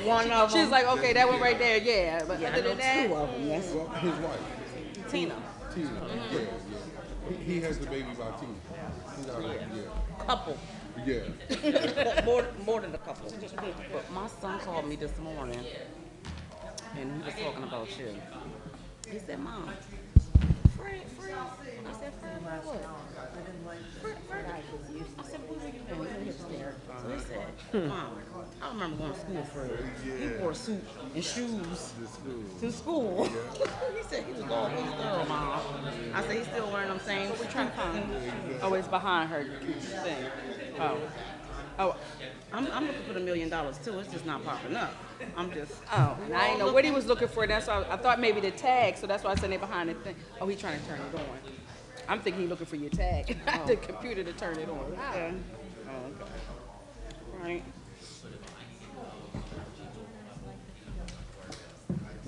One of them. She's like, okay, that one right there, yeah. But Yeah, other than that, two of them. That's Well, his wife, Tina. Tina. Yeah, yeah. He has the baby by Tina. He's out of, couple. yeah. More than a couple. But my son called me this morning, and he was talking about you. He said, "Mom, Fred." I said, "Fred, what?" Fred. I said, "Where were you going?" So he said, "Mom, I remember going to school, Fred. He wore a suit and shoes to school." He said he was always thorough, Mom. I said, "He's still wearing them same." What we trying to find? Oh, it's behind her thing. Oh, I'm looking for the $1 million too. It's just not popping up. I'm just. oh. And I didn't know what he was looking for. That's why I thought maybe the tag. So that's why I said they behind the thing. Oh, he's trying to turn it on. I'm thinking he's looking for your tag, not the computer to turn it on. Okay. Oh, okay. Right.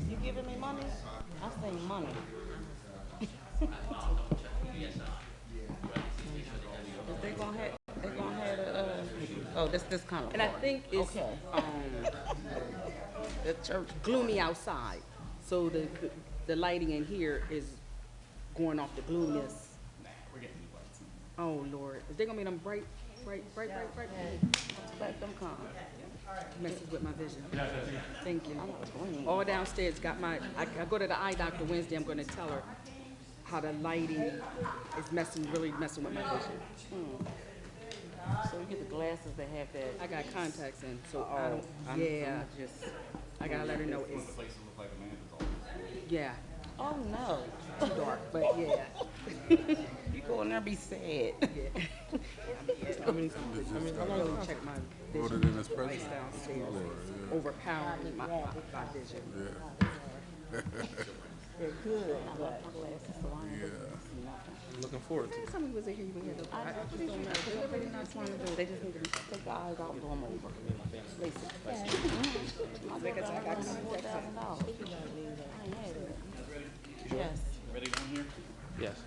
You giving me money? I say money. They're gonna have oh, this kind of. And I think it's okay. The church gloomy outside, so the lighting in here is going off the gloominess. Oh Lord, is they gonna be them bright? Let them come. Messes with my vision. Thank you. All downstairs got my. I go to the eye doctor Wednesday. I'm going to tell her how the lighting is really messing with my vision. So you get the glasses that have that. I got contacts in, so I'm just. I gotta let her know it's. Yeah. Oh no. Too dark, but yeah. You go in there and be sad. Yeah. I'm gonna check my vision. in his Lights downstairs overpowering my vision. Yeah. They're good. I love my glasses, so I ain't see nothing. I'm looking forward to it. Last time he was in here, you had I just don't know. They're really not trying to do. They just need to take the eyes out and do them over. Listen. I got $4,000. I ain't had it. Yes. Ready down here? Yes.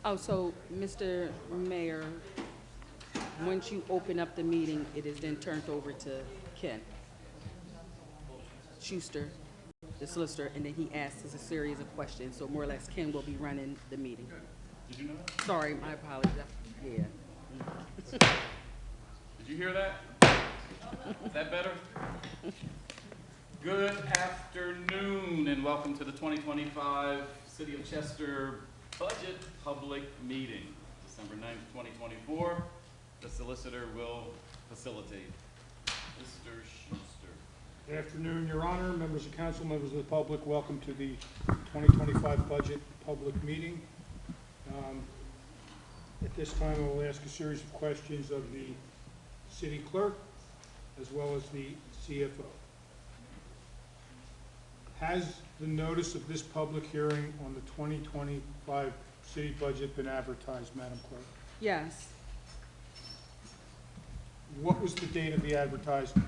Oh, so, Mr. Mayor, once you open up the meeting, it is then turned over to Ken Schuster, the solicitor, and then he asks us a series of questions. So more or less, Ken will be running the meeting. Did you know that? Sorry, my apologies. Yeah. Did you hear that? Is that better? Good afternoon and welcome to the 2025 City of Chester Budget Public Meeting, December 9th, 2024. The solicitor will facilitate. Mr. Schuster. Good afternoon, Your Honor, members of council, members of the public. Welcome to the 2025 Budget Public Meeting. At this time, I will ask a series of questions of the city clerk as well as the CFO. Has the notice of this public hearing on the 2025 city budget been advertised, Madam Clerk? Yes. What was the date of the advertisement?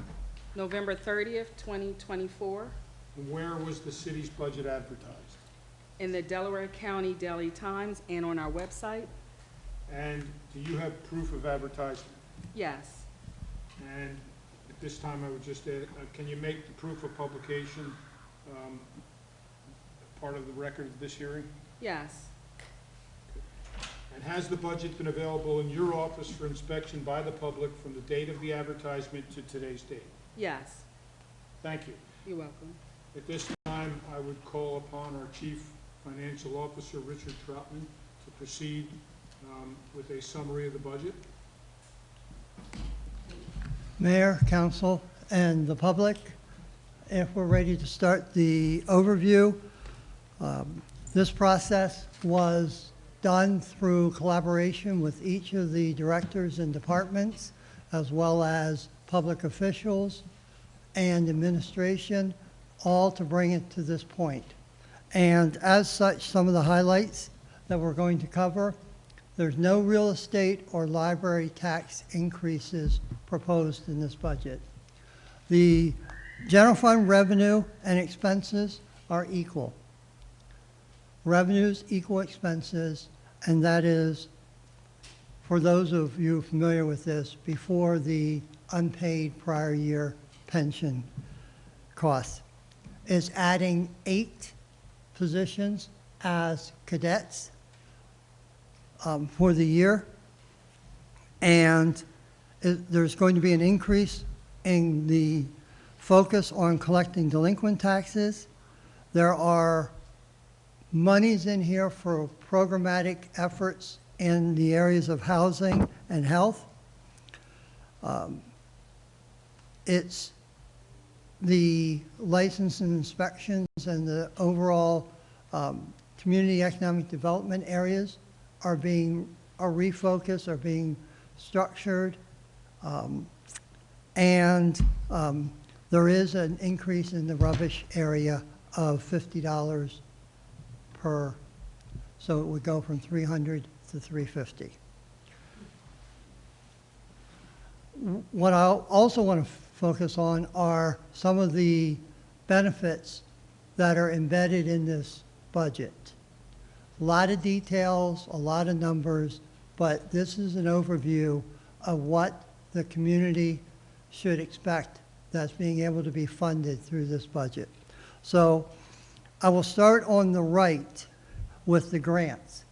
November 30th, 2024, And where was the city's budget advertised? in the Delaware County Daily Times and on our website. And do you have proof of advertisement? Yes. And at this time, I would just add, can you make the proof of publication part of the record of this hearing? Yes. And has the budget been available in your office for inspection by the public from the date of the advertisement to today's date? Yes. Thank you. You're welcome. At this time, I would call upon our Chief Financial Officer, Richard Troutman, to proceed with a summary of the budget. Mayor, council, and the public, if we're ready to start the overview, this process was done through collaboration with each of the directors and departments, as well as public officials and administration, all to bring it to this point. And as such, some of the highlights that we're going to cover: there's no real estate or library tax increases proposed in this budget. The general fund revenue and expenses are equal. revenues equal expenses, and that is, for those of you familiar with this, before the unpaid prior year pension costs. Is adding 8 positions as cadets for the year. And there's going to be an increase in the focus on collecting delinquent taxes. There are monies in here for programmatic efforts in the areas of housing and health. It's the license and inspections and the overall community economic development areas are refocused, are being structured. And there is an increase in the rubbish area of $50 per, so it would go from $300 to $350. What I also want to focus on are some of the benefits that are embedded in this budget. A lot of details, a lot of numbers, but this is an overview of what the community should expect that's being able to be funded through this budget. So I will start on the right with the grants.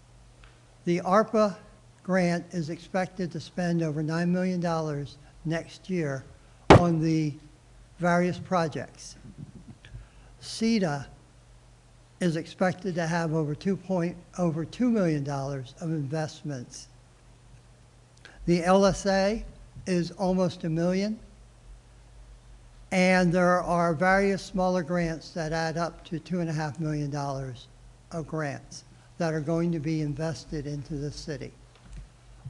The ARPA grant is expected to spend over $9 million next year on the various projects. CETA is expected to have over $2 million of investments. The LSA is almost $1 million. And there are various smaller grants that add up to $2.5 million of grants that are going to be invested into the city.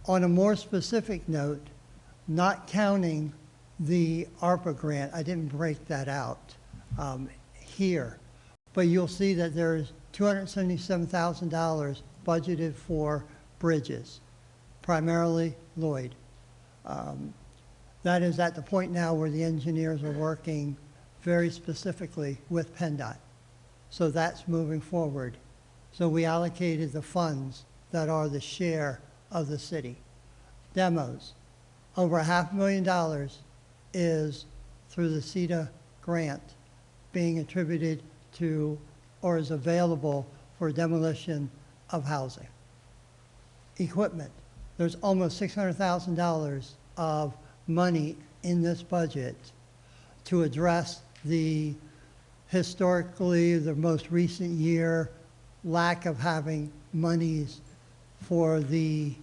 On a more specific note, not counting the ARPA grant, I didn't break that out here, but you'll see that there's $277,000 budgeted for bridges, primarily Lloyd. That is at the point now where the engineers are working very specifically with PennDOT. So that's moving forward. So we allocated the funds that are the share of the city. Demos, over $500,000 is through the CETA grant being attributed to or is available for demolition of housing. Equipment, there's almost $600,000 of money in this budget to address the historically, the most recent year, lack of having monies for the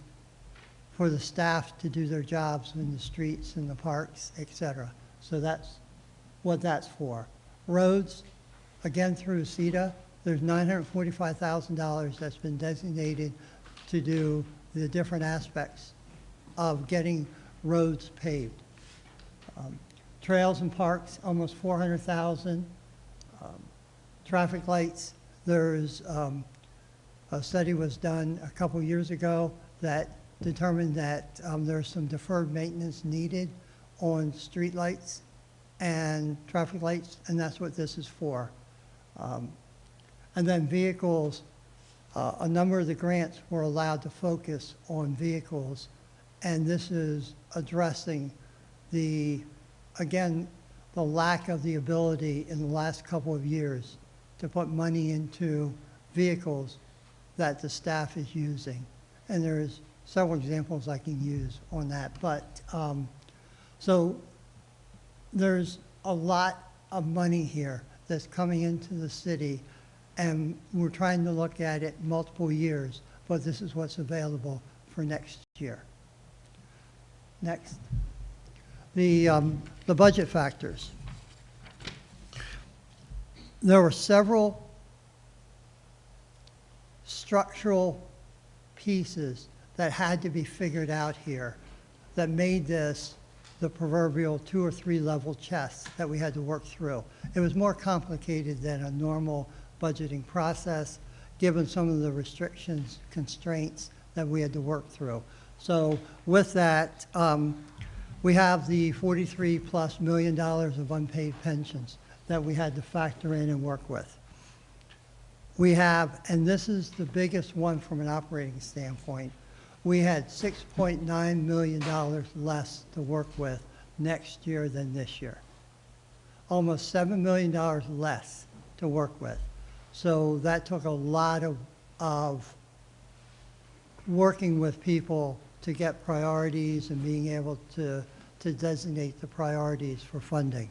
staff to do their jobs in the streets and the parks, et cetera. So that's what that's for. Roads, again through CETA, there's $945,000 that's been designated to do the different aspects of getting roads paved. Trails and parks, almost $400,000. Traffic lights, there's a study was done a couple years ago that determined that there's some deferred maintenance needed on street lights and traffic lights, and that's what this is for. And then vehicles, a number of the grants were allowed to focus on vehicles, and this is addressing again, the lack of the ability in the last couple of years to put money into vehicles that the staff is using. And there's several examples I can use on that. But so there's a lot of money here that's coming into the city, and we're trying to look at it multiple years, but this is what's available for next year. Next. The budget factors. There were several structural pieces that had to be figured out here that made this the proverbial 2 or 3 level chess that we had to work through. It was more complicated than a normal budgeting process, given some of the restrictions, constraints that we had to work through. So with that, we have the $43+ million of unpaid pensions that we had to factor in and work with. We have, and this is the biggest one from an operating standpoint, we had $6.9 million less to work with next year than this year. Almost $7 million less to work with. So that took a lot of working with people to get priorities and being able to designate the priorities for funding.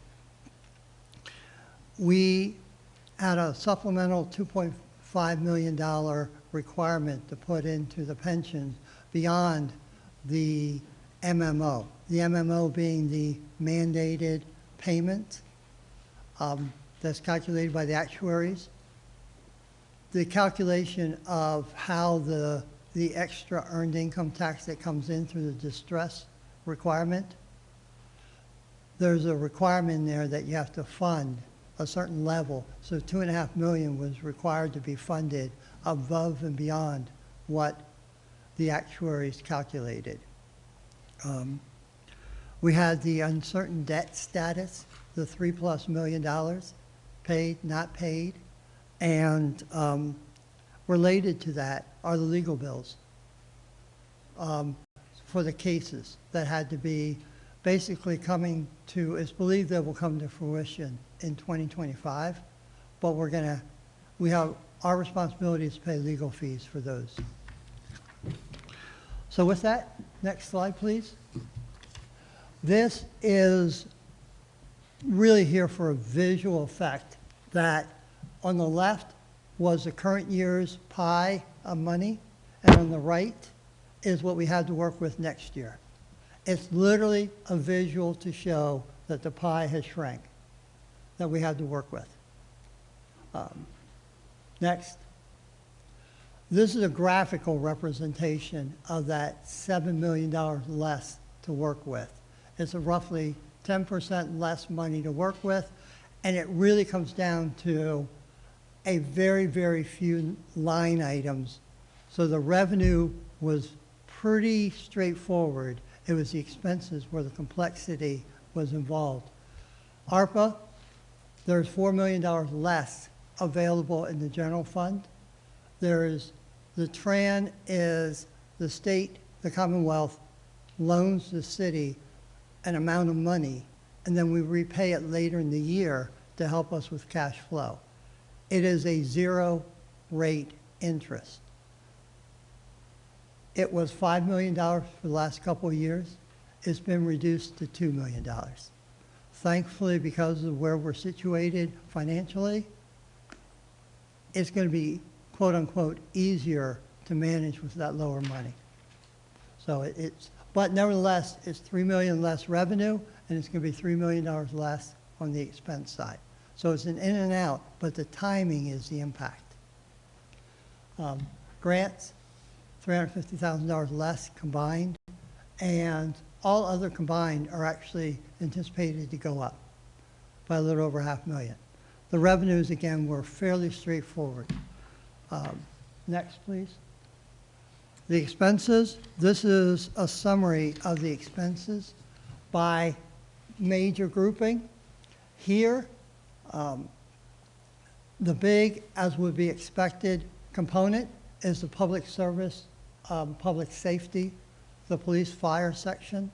We had a supplemental $2.5 million requirement to put into the pension beyond the MMO. The MMO being the mandated payment that's calculated by the actuaries. The calculation of how the extra earned income tax that comes in through the distress requirement, there's a requirement in there that you have to fund a certain level. So $2.5 million was required to be funded above and beyond what the actuaries calculated. We had the uncertain debt status, the $3+ million paid, not paid, and related to that are the legal bills for the cases that had to be basically coming to, it's believed that will come to fruition in 2025, but we have our responsibility is to pay legal fees for those. So with that, next slide, please. This is really here for a visual effect that on the left was the current year's pie of money, and on the right is what we had to work with next year. It's literally a visual to show that the pie has shrank, that we had to work with. Next. This is a graphical representation of that $7 million less to work with. It's a roughly 10% less money to work with, and it really comes down to a very, very few line items. So the revenue was pretty straightforward. It was the expenses where the complexity was involved. ARPA, there's $4 million less available in the general fund. There's the TRAN is the state, the Commonwealth loans the city an amount of money, and then we repay it later in the year to help us with cash flow. It is a zero rate interest. It was $5 million for the last couple of years. It's been reduced to $2 million. Thankfully, because of where we're situated financially, it's going to be, quote unquote, easier to manage with that lower money. So but nevertheless, it's $3 million less revenue, and it's going to be $3 million less on the expense side. So it's an in and out, but the timing is the impact. Grants, $350,000 less combined, and all other combined are actually anticipated to go up by a little over $500,000. The revenues, again, were fairly straightforward. Next, please. The expenses, this is a summary of the expenses by major grouping. Here, the big, as would be expected, component is the public service, public safety, the police fire section,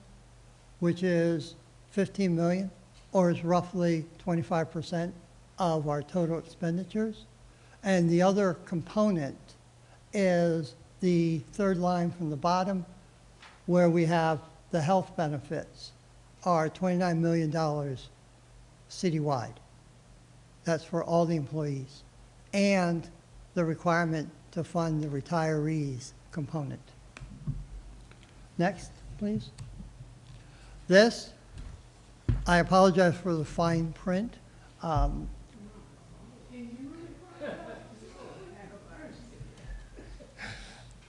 which is $15 million, or is roughly 25% of our total expenditures. And the other component is the third line from the bottom, where we have the health benefits are $29 million citywide. That's for all the employees. And the requirement to fund the retirees component. Next, please. This, I apologize for the fine print.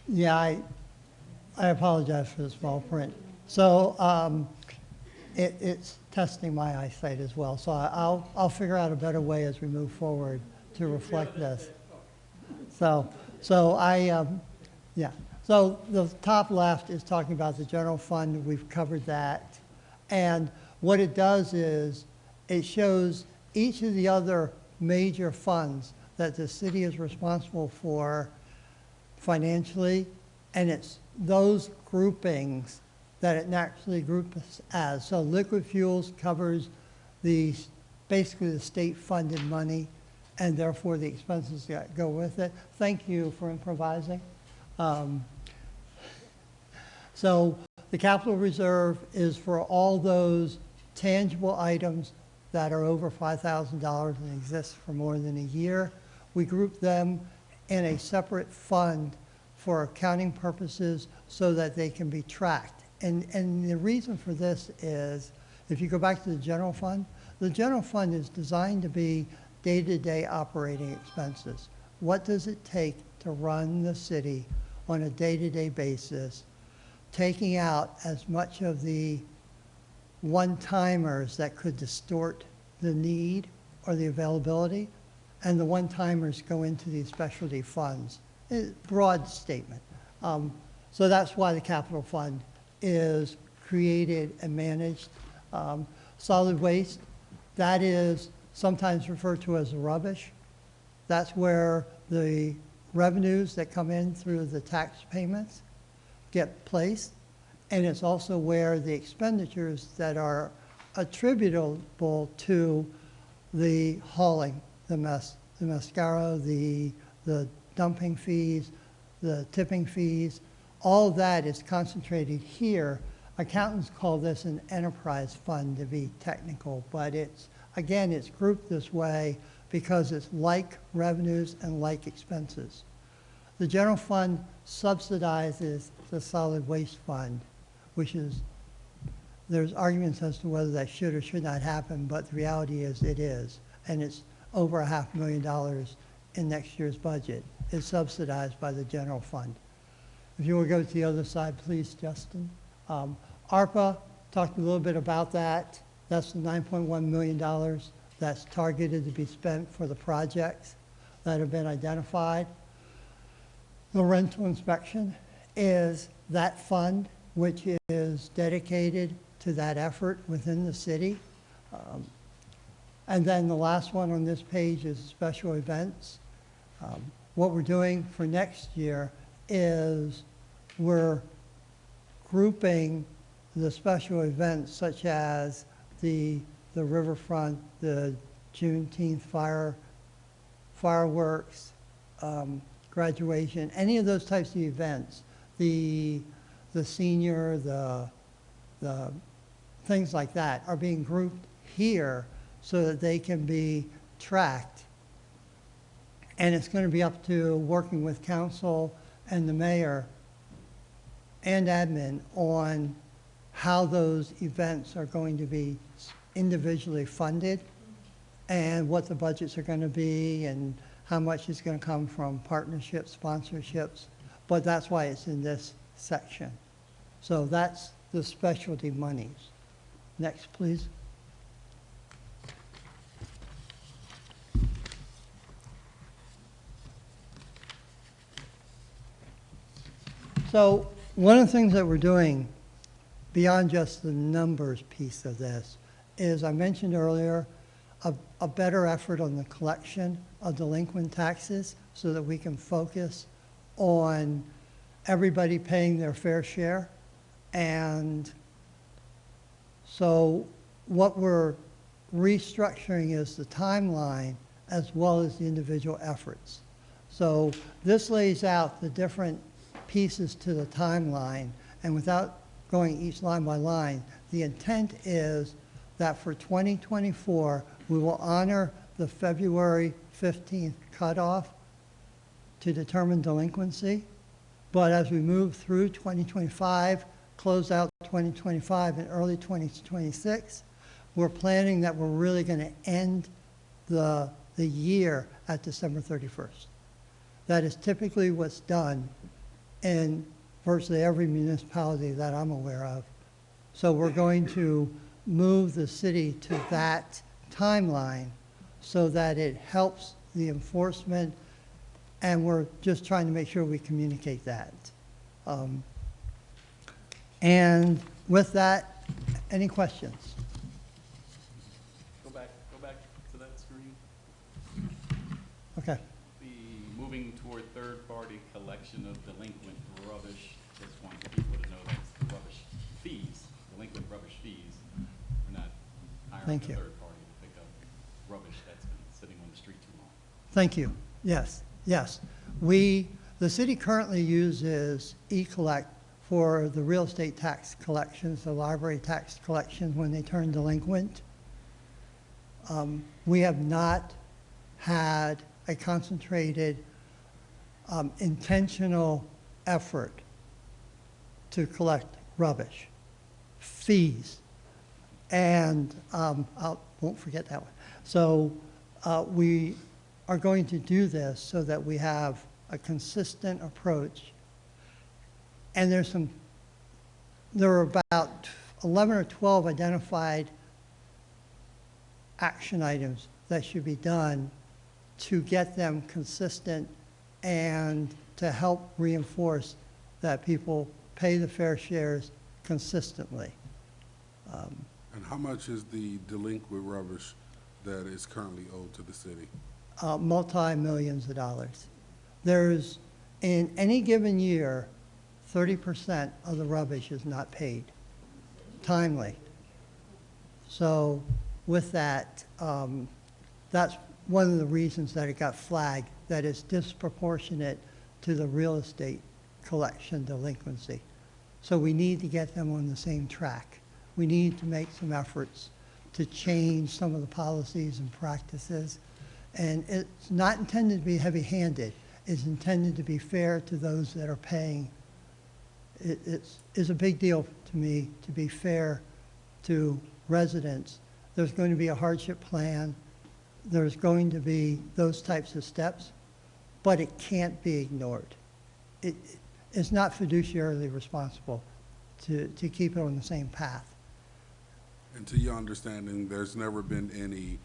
Yeah, I apologize for the small print. So it's testing my eyesight as well. So I'll figure out a better way as we move forward to reflect this. So the top left is talking about the general fund. We've covered that. And what it does is it shows each of the other major funds that the city is responsible for financially, and it's those groupings that it naturally groups as. So liquid fuels covers the, basically the state-funded money, and therefore the expenses that go with it. Thank you for improvising. So the capital reserve is for all those tangible items that are over $5,000 and exist for more than a year. We group them in a separate fund for accounting purposes so that they can be tracked. And the reason for this is, if you go back to the general fund is designed to be day-to-day operating expenses. What does it take to run the city on a day-to-day basis, taking out as much of the one-timers that could distort the need or the availability, and the one-timers go into these specialty funds. Broad statement. So that's why the capital fund is created and managed. Solid waste, that is sometimes referred to as the rubbish. That's where the revenues that come in through the tax payments get placed. And it's also where the expenditures that are attributable to the hauling, the mascaro, the dumping fees, the tipping fees, all of that is concentrated here. Accountants call this an enterprise fund to be technical, but it's, again, it's grouped this way because it's like revenues and like expenses. The general fund subsidizes the solid waste fund, which is, there's arguments as to whether that should or should not happen, but the reality is it is. And it's over $500,000 in next year's budget. It's subsidized by the general fund. If you will go to the other side, please, Justin. ARPA, talked a little bit about that. That's the $9.1 million that's targeted to be spent for the projects that have been identified. The rental inspection is that fund which is dedicated to that effort within the city. And then the last one on this page is special events. What we're doing for next year is we're grouping the special events such as the riverfront, the Juneteenth fireworks, graduation, any of those types of events, the senior, the things like that are being grouped here so that they can be tracked. And it's going to be up to working with council and the mayor and admin on how those events are going to be individually funded and what the budgets are going to be and how much is going to come from partnerships, sponsorships. But that's why it's in this section. So that's the specialty monies. Next, please. So one of the things that we're doing beyond just the numbers piece of this is, I mentioned earlier, a better effort on the collection of delinquent taxes so that we can focus on everybody paying their fair share. And so what we're restructuring is the timeline as well as the individual efforts. So this lays out the different pieces to the timeline, and without going each line by line, the intent is that for 2024, we will honor the February 15th cutoff to determine delinquency. But as we move through 2025, close out 2025 and early 2026, we're planning that we're really going to end the year at December 31st. That is typically what's done in virtually every municipality that I'm aware of. So we're going to move the city to that timeline so that it helps the enforcement, and we're just trying to make sure we communicate that. And with that, any questions? Go back to that screen. Okay. moving toward third-party collection of delinquent rubbish. Just want people to know that's rubbish fees, delinquent rubbish fees. We're not hiring a Thank you. third party to pick up rubbish that's been sitting on the street too long. Thank you. Yes, yes. The city currently uses eCollect for the real estate tax collections, the library tax collections when they turn delinquent. We have not had a concentrated, intentional effort to collect rubbish, fees, and I won't forget that one. So we are going to do this so that we have a consistent approach. And there are about 11 or 12 identified action items that should be done to get them consistent and to help reinforce that people pay the fair shares consistently. And how much is the delinquent rubbish that is currently owed to the city? Multi-millions of dollars. There's, in any given year, 30% of the rubbish is not paid timely. So with that, that's one of the reasons that it got flagged, that it's disproportionate to the real estate collection delinquency. So we need to get them on the same track. We need to make some efforts to change some of the policies and practices. And it's not intended to be heavy-handed. It's intended to be fair to those that are paying. It's a big deal to me to be fair to residents. There's going to be a hardship plan. There's going to be those types of steps, but it can't be ignored. It's not fiduciarily responsible to keep it on the same path. And to your understanding, there's never been any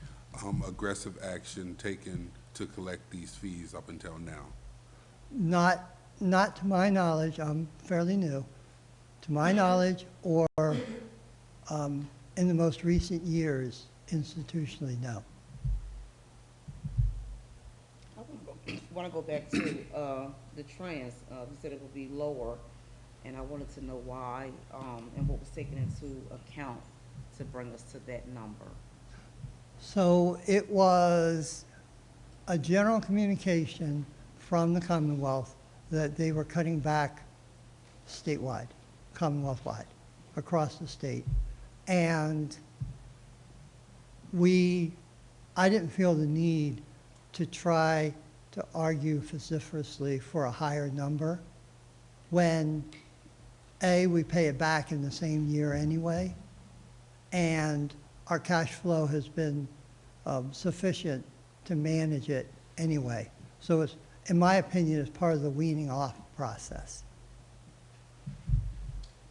aggressive action taken to collect these fees up until now? Not to my knowledge. I'm fairly new. To my knowledge, or in the most recent years, institutionally, no. I want to go back to the trends. You said it would be lower, and I wanted to know why and what was taken into account to bring us to that number. So it was a general communication from the Commonwealth that they were cutting back statewide, Commonwealth-wide, across the state. And I didn't feel the need to try to argue vociferously for a higher number when, A, we pay it back in the same year anyway, and our cash flow has been sufficient to manage it anyway. So it's, in my opinion, it's part of the weaning off process.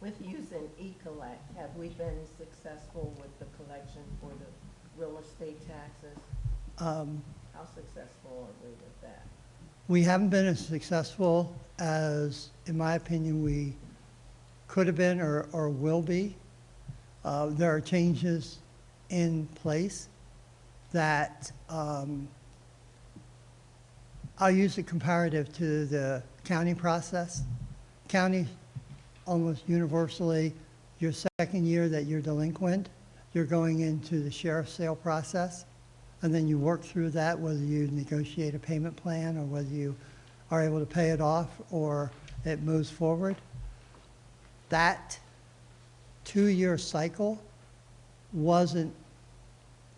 With using eCollect, have we been successful with the collection for the real estate taxes? How successful are we with that? We haven't been as successful as, in my opinion, we could have been or will be. There are changes in place that I'll use a comparative to the county process. County, almost universally, your second year that you're delinquent, you're going into the sheriff's sale process, and then you work through that, whether you negotiate a payment plan or whether you are able to pay it off or it moves forward. That 2-year cycle wasn't,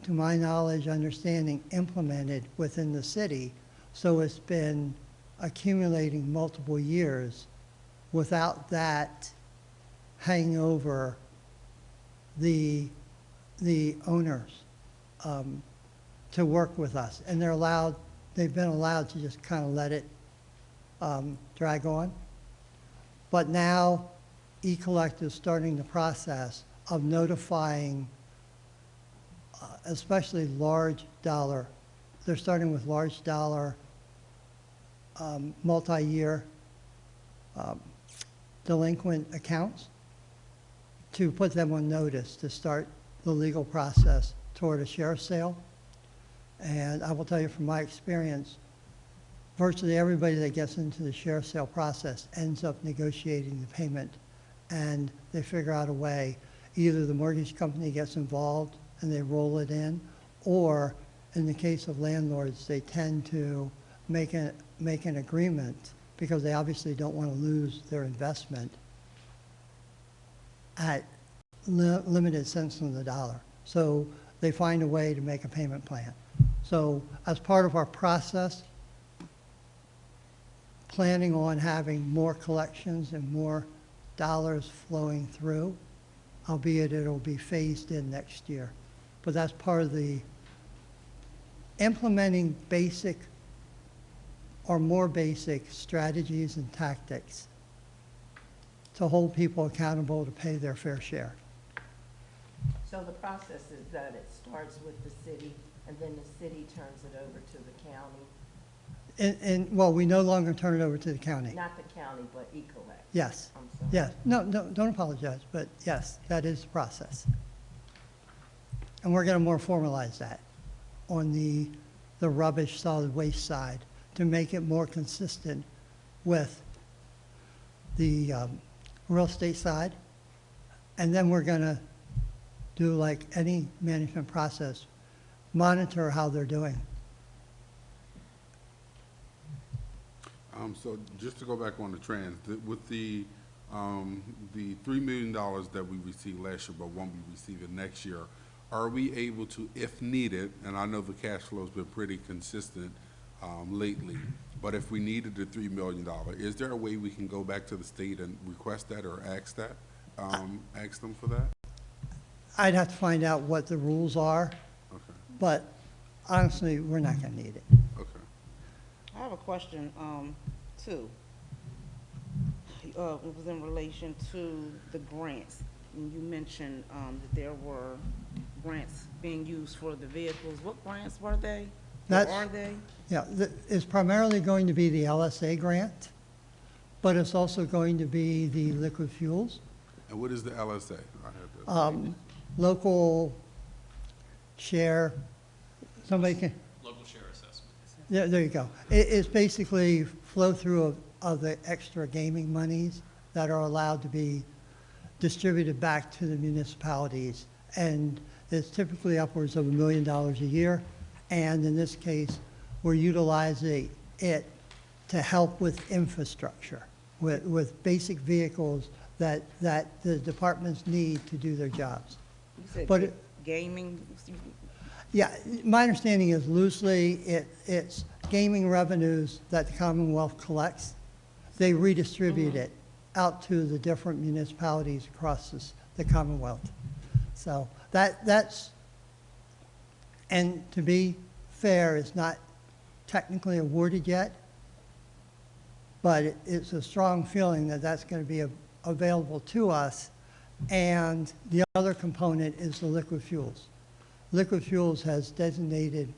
to my knowledge, understanding, implemented within the city. So it's been accumulating multiple years without that hanging over the owners to work with us. And they've been allowed to just kind of let it drag on. But now eCollect is starting the process of notifying especially large dollar. They're starting with large dollar, multi-year delinquent accounts to put them on notice to start the legal process toward a sheriff's sale. And I will tell you from my experience, virtually everybody that gets into the share sale process ends up negotiating the payment, and they figure out a way. Either the mortgage company gets involved and they roll it in, or in the case of landlords, they tend to make an agreement because they obviously don't want to lose their investment at limited cents on the dollar. So they find a way to make a payment plan. So as part of our process, planning on having more collections and more dollars flowing through, albeit it'll be phased in next year. But that's part of the implementing basic or more basic strategies and tactics to hold people accountable to pay their fair share. So the process is that it starts with the city, and then the city turns it over to the county? And well, we no longer turn it over to the county. Not the county, but Ecollect? Yes. I'm sorry. Yes. No, don't apologize, but yes, that is the process. And we're going to more formalize that on the rubbish solid waste side to make it more consistent with the real estate side. And then we're going to do like any management process, monitor how they're doing. So just to go back on the trans, with the $3 million that we received last year but won't be receiving next year, are we able to, if needed, and I know the cash flow's been pretty consistent lately, but if we needed the $3 million, is there a way we can go back to the state and request that or ask that, ask them for that? I'd have to find out what the rules are, Okay, but honestly, we're not going to need it. okay. I have a question, too. It was in relation to the grants. And you mentioned, that there were grants being used for the vehicles. What grants were they? Or are they? Yeah, it's primarily going to be the LSA grant, but it's also going to be the liquid fuels. And what is the LSA? I have that. Local share, somebody can, Local share assessment. yeah, there you go. It's basically flow through of the extra gaming monies that are allowed to be distributed back to the municipalities. And it's typically upwards of $1 million a year. And in this case, we're utilizing it to help with infrastructure, with basic vehicles that the departments need to do their jobs. You said But gaming? Yeah, my understanding is loosely, it's gaming revenues that the Commonwealth collects. They redistribute it out to the different municipalities across the Commonwealth. So that's, and to be fair, it's not technically awarded yet, but it's a strong feeling that that's going to be available to us. And the other component is the liquid fuels. Liquid fuels has designated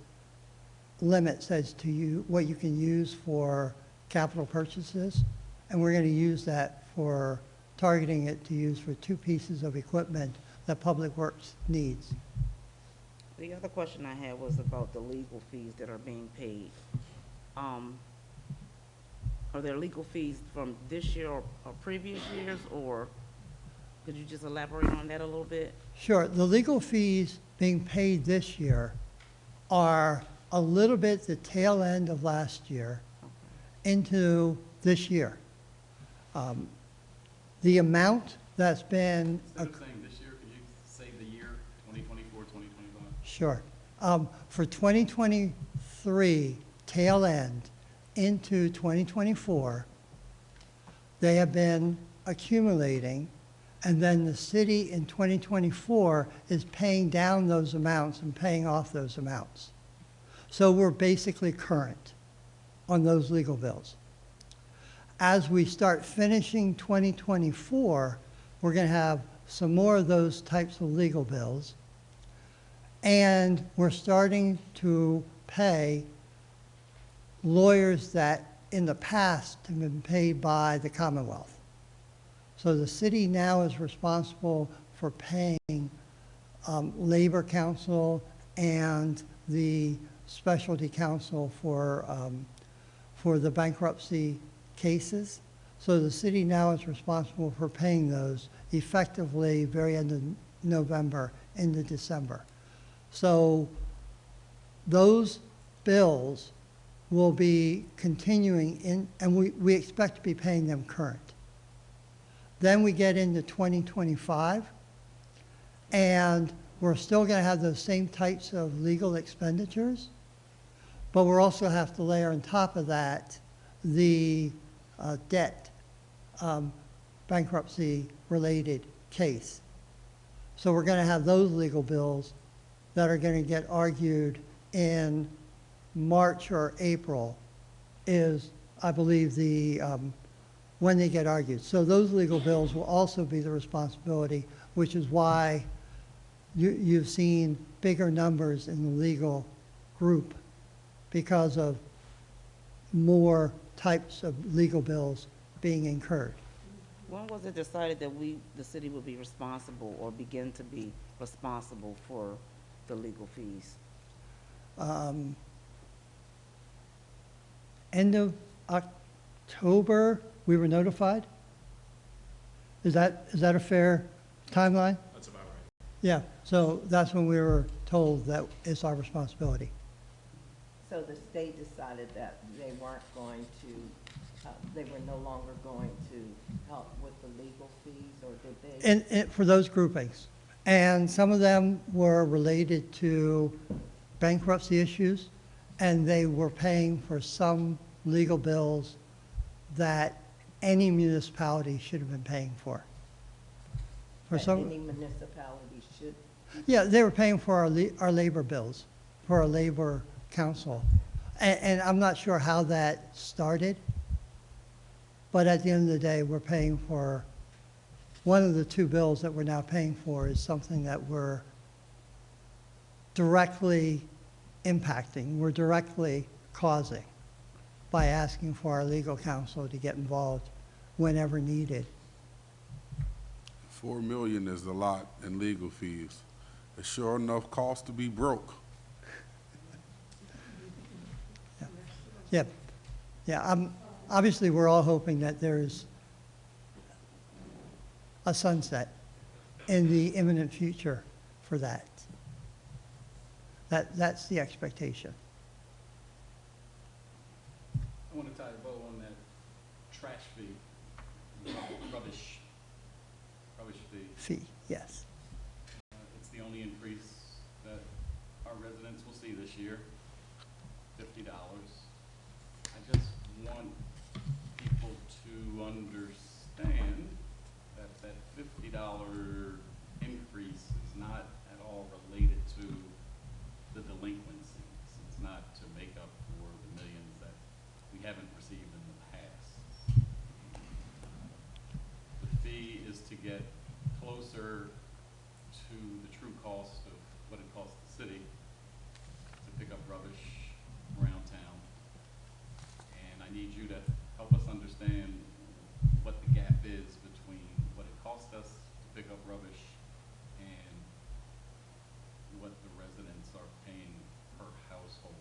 limits as to what you can use for capital purchases, and we're going to use that for targeting it to use for 2 pieces of equipment that Public Works needs. The other question I had was about the legal fees that are being paid. Are there legal fees from this year or previous years, or could you just elaborate on that a little bit? Sure. The legal fees being paid this year are a little bit the tail end of last year into this year. The amount that's been... Instead of saying this year, could you say the year, 2024, 2025? Sure. For 2023, tail end into 2024, they have been accumulating, and then the city in 2024 is paying down those amounts and paying off those amounts. So we're basically current on those legal bills. As we start finishing 2024, we're going to have some more of those types of legal bills, and we're starting to pay lawyers that in the past have been paid by the Commonwealth. So the city now is responsible for paying labor counsel and the specialty counsel for for the bankruptcy cases. So the city now is responsible for paying those effectively very end of November into December. So those bills will be continuing in, and we expect to be paying them current. Then we get into 2025, and we're still going to have those same types of legal expenditures, but we'll also have to layer on top of that the debt bankruptcy-related case. So we're going to have those legal bills that are going to get argued in March or April is, I believe, when they get argued. So those legal bills will also be the responsibility, which is why you've seen bigger numbers in the legal group because of more types of legal bills being incurred. When was it decided that the city would be responsible or begin to be responsible for the legal fees? End of October, we were notified. Is that a fair timeline? That's about right. Yeah, so that's when we were told that it's our responsibility. So the state decided that they weren't going to, they were no longer going to help with the legal fees, or did they? And for those groupings. And some of them were related to bankruptcy issues, and they were paying for some legal bills that any municipality should have been paying for. For That some, any municipality should? yeah, they were paying for our labor bills, for our labor council. And I'm not sure how that started, but at the end of the day, we're paying for, one of the two bills that we're now paying for is something that we're directly impacting, we're directly causing by asking for our legal counsel to get involved whenever needed. $4 million is a lot in legal fees. It's sure enough cost to be broke. Yeah, yeah. Obviously, we're all hoping that there's a sunset in the imminent future for that. That's the expectation. I want to tie a bow on that trash fee, rubbish fee. Yes. It's the only increase that our residents will see this year, $50. I just want people to understand that that $50 increase is not at all related to the delinquencies. It's not to make up for the millions that we haven't received in the past. The fee is to get closer to the true cost of what it costs the city to pick up rubbish around town. And I need you to help us understand what the gap is between what it costs us to pick up rubbish and what the residents are paying per household.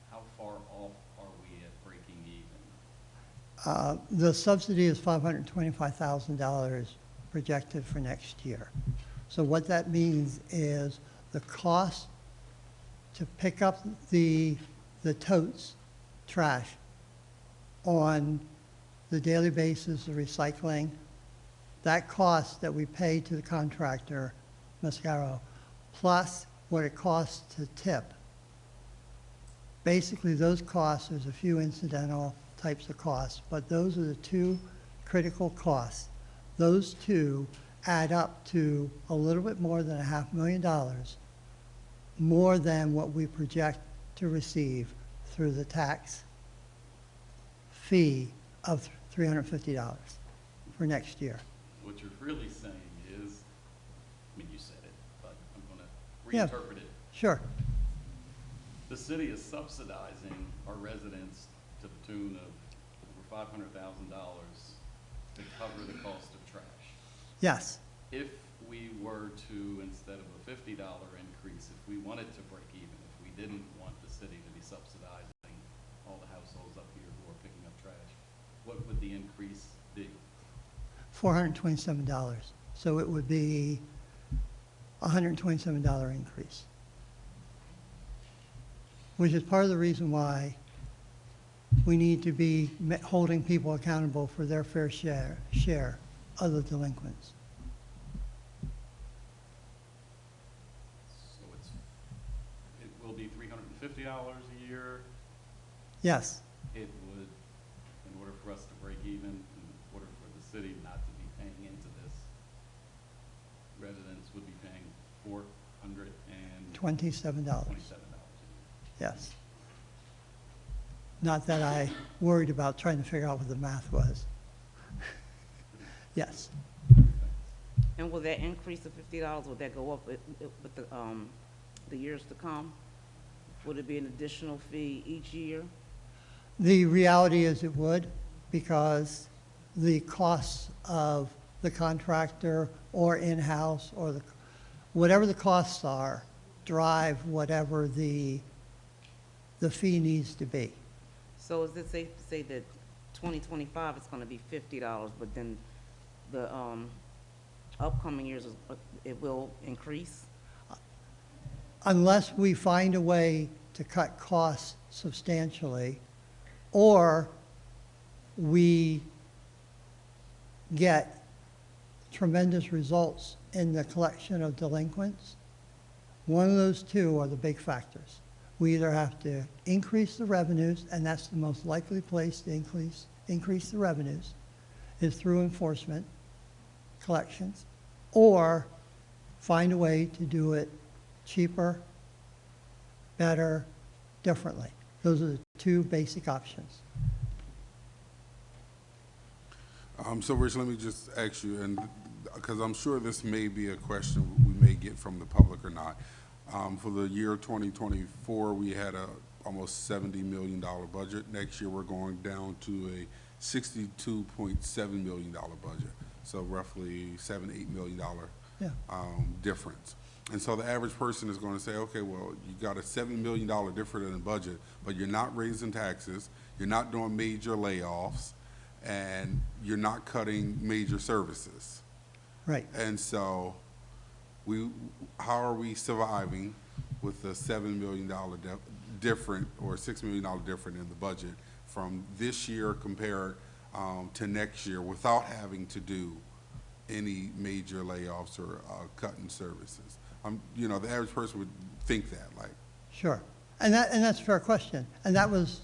How far off are we at breaking even? The subsidy is $525,000 projected for next year. So what that means is the cost to pick up the totes, trash, on the daily basis, the recycling, that cost that we pay to the contractor, Mascaro, plus what it costs to tip. Basically, those costs, there's a few incidental types of costs, but those are the two critical costs. Those two add up to a little bit more than $500,000, more than what we project to receive through the tax fee of $350 for next year. What you're really saying is, I mean, you said it, but I'm going to Yeah. reinterpret it. Sure. The city is subsidizing our residents to the tune of over $500,000 to cover the cost of trash. Yes. If we were to, instead of a $50 increase, if we wanted to break even, if we didn't want the city to be subsidizing all the household what would the increase be? $427. So it would be a $127 increase, which is part of the reason why we need to be holding people accountable for their fair share of the delinquents. So it will be $350 a year. Yes, It would, in order for us to break even, in order for the city not to be paying into this, residents would be paying $27. $427 a year. Yes. Not that I worried about trying to figure out what the math was. Yes. And will that increase of $50, will that go up with the years to come? Would it be an additional fee each year? The reality is it would, because the costs of the contractor or in-house or whatever the costs are, drive whatever the fee needs to be. So is it safe to say that 2025 is gonna be $50, but then the upcoming years, it will increase? Unless we find a way to cut costs substantially, or we get tremendous results in the collection of delinquents, one of those two are the big factors. We either have to increase the revenues, and that's the most likely place to increase the revenues, is through enforcement, collections, or find a way to do it cheaper, better, differently. Those are the two basic options. So Rich, let me just ask you, and because I'm sure this may be a question we may get from the public or not. For the year 2024, we had a almost $70 million budget. Next year, we're going down to a $62.7 million budget. So roughly $7-8 million Yeah. difference. And so the average person is going to say, okay, well, you got a $7 million difference in the budget, but you're not raising taxes, you're not doing major layoffs, and you're not cutting major services. Right. And so how are we surviving with a $7 million different or $6 million different in the budget from this year compared to next year without having to do any major layoffs or cutting services? You know, the average person would think that, like. Sure. And that's a fair question. And that was,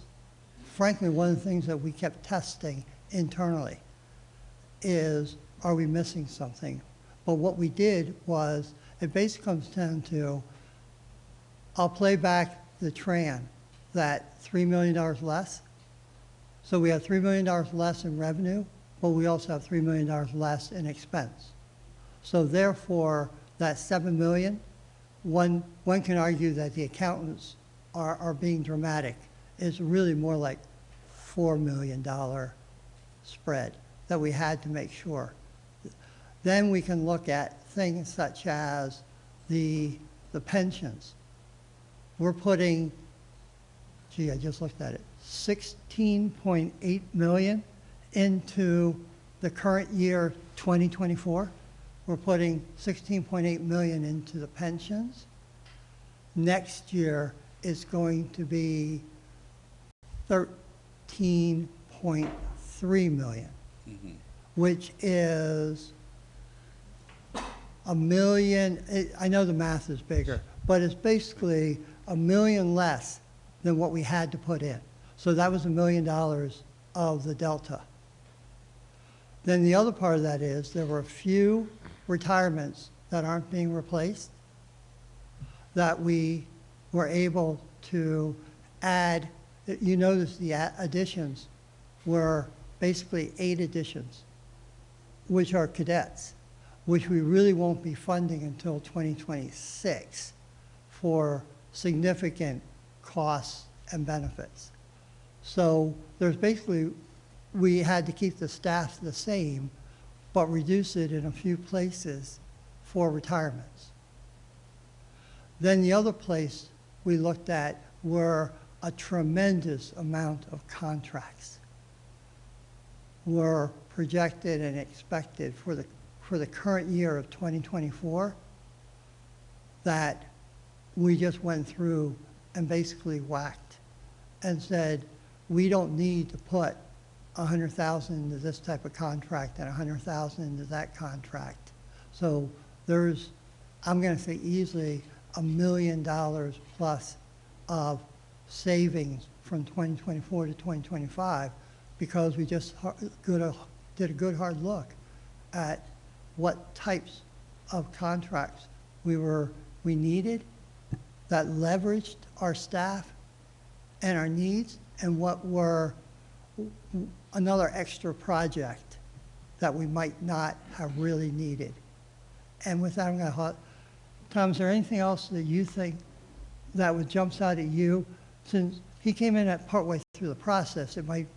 frankly, one of the things that we kept testing internally is, are we missing something? But what we did was, it basically comes down to, I'll play back the TRAN, that $3 million less. So we have $3 million less in revenue, but we also have $3 million less in expense. So therefore, that $7 million, one can argue that the accountants are being dramatic. It's really more like $4 million spread that we had to make sure. Then we can look at things such as the pensions. We're putting, gee, I just looked at it, $16.8 million into the current year 2024. We're putting $16.8 million into the pensions. Next year is going to be $13.3 million, which is $1 million. I know the math is bigger, but it's basically $1 million less than what we had to put in. So that was $1 million of the delta. Then the other part of that is there were a few retirements that aren't being replaced that we were able to add. You notice the additions were basically 8 additions, which are cadets, which we really won't be funding until 2026 for significant costs and benefits. So there's basically, we had to keep the staff the same, but reduce it in a few places for retirements. Then the other place we looked at were a tremendous amount of contracts. were projected and expected for the current year of 2024 that we just went through and basically whacked and said, we don't need to put 100,000 into this type of contract and 100,000 into that contract. So there's, I'm going to say easily $1 million plus of savings from 2024 to 2025 because we just did a good hard look at what types of contracts we needed that leveraged our staff and our needs, and what were another extra project that we might not have really needed. And with that, I'm going to, Tom, is there anything else that you think that would jumps out at you? Since he came in at partway through the process, it might,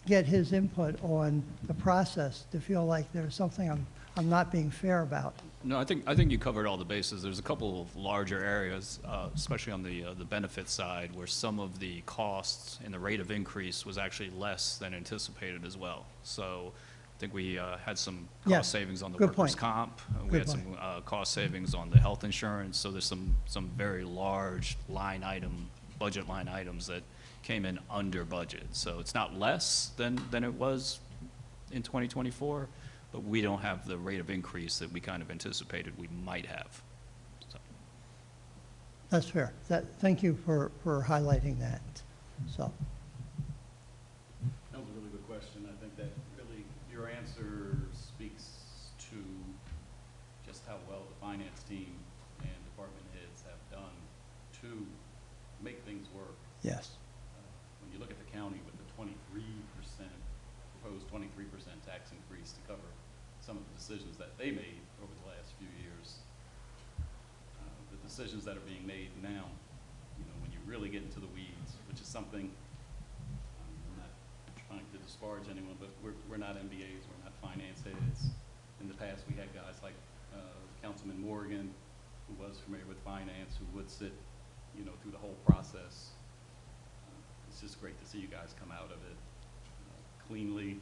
get his input on the process to feel like there's something I'm not being fair about. No, I think you covered all the bases. There's a couple of larger areas, especially on the benefit side, where some of the costs and the rate of increase was actually less than anticipated as well. So I think we had some Yeah, cost savings on the good workers' point. comp. We Good had some point. cost savings on the health insurance. So there's some very large budget line items that came in under budget. So it's not less than it was in 2024. But we don't have the rate of increase that we kind of anticipated we might have. So. That's fair. Thank you for highlighting that. So, That was a really good question. I think that really your answer speaks to just how well the finance team and department heads have done to make things work. yes. When you look at the county with the 23%, proposed 23% tax increase to cover some of the decisions that they made over the last few years, the decisions that are being made now, when you really get into the weeds, which is something, I'm not trying to disparage anyone, but we're not MBAs, we're not finance heads. In the past, we had guys like Councilman Morgan, who was familiar with finance, who would sit, through the whole process. It's just great to see you guys come out of it cleanly,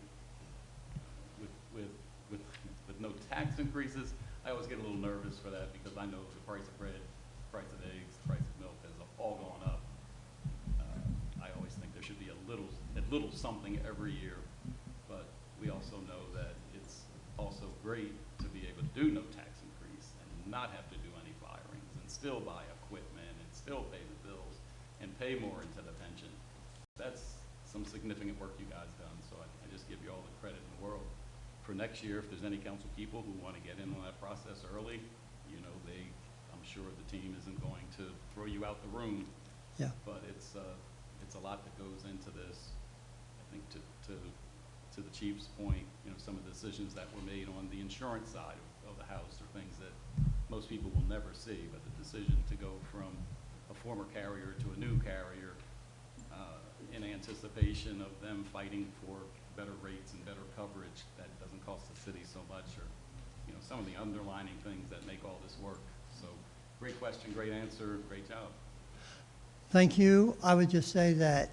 with no tax increases. I always get a little nervous for that because I know the price of bread, the price of eggs, the price of milk has all gone up. I always think there should be a little something every year, but we also know that it's also great to be able to do no tax increase and not have to do any firings and still buy equipment and still pay the bills and pay more into the pension. That's some significant work you guys done, so I just give you all the credit in the world. For next year, if there's any council people who want to get in on that process early, I'm sure the team isn't going to throw you out the room. Yeah. But it's a lot that goes into this. I think to the chief's point, some of the decisions that were made on the insurance side of the house are things that most people will never see, but the decision to go from a former carrier to a new carrier in anticipation of them fighting for better rates and better coverage that doesn't cost the city so much, or some of the underlining things that make all this work. So great question, great answer, great job. Thank you. I would just say that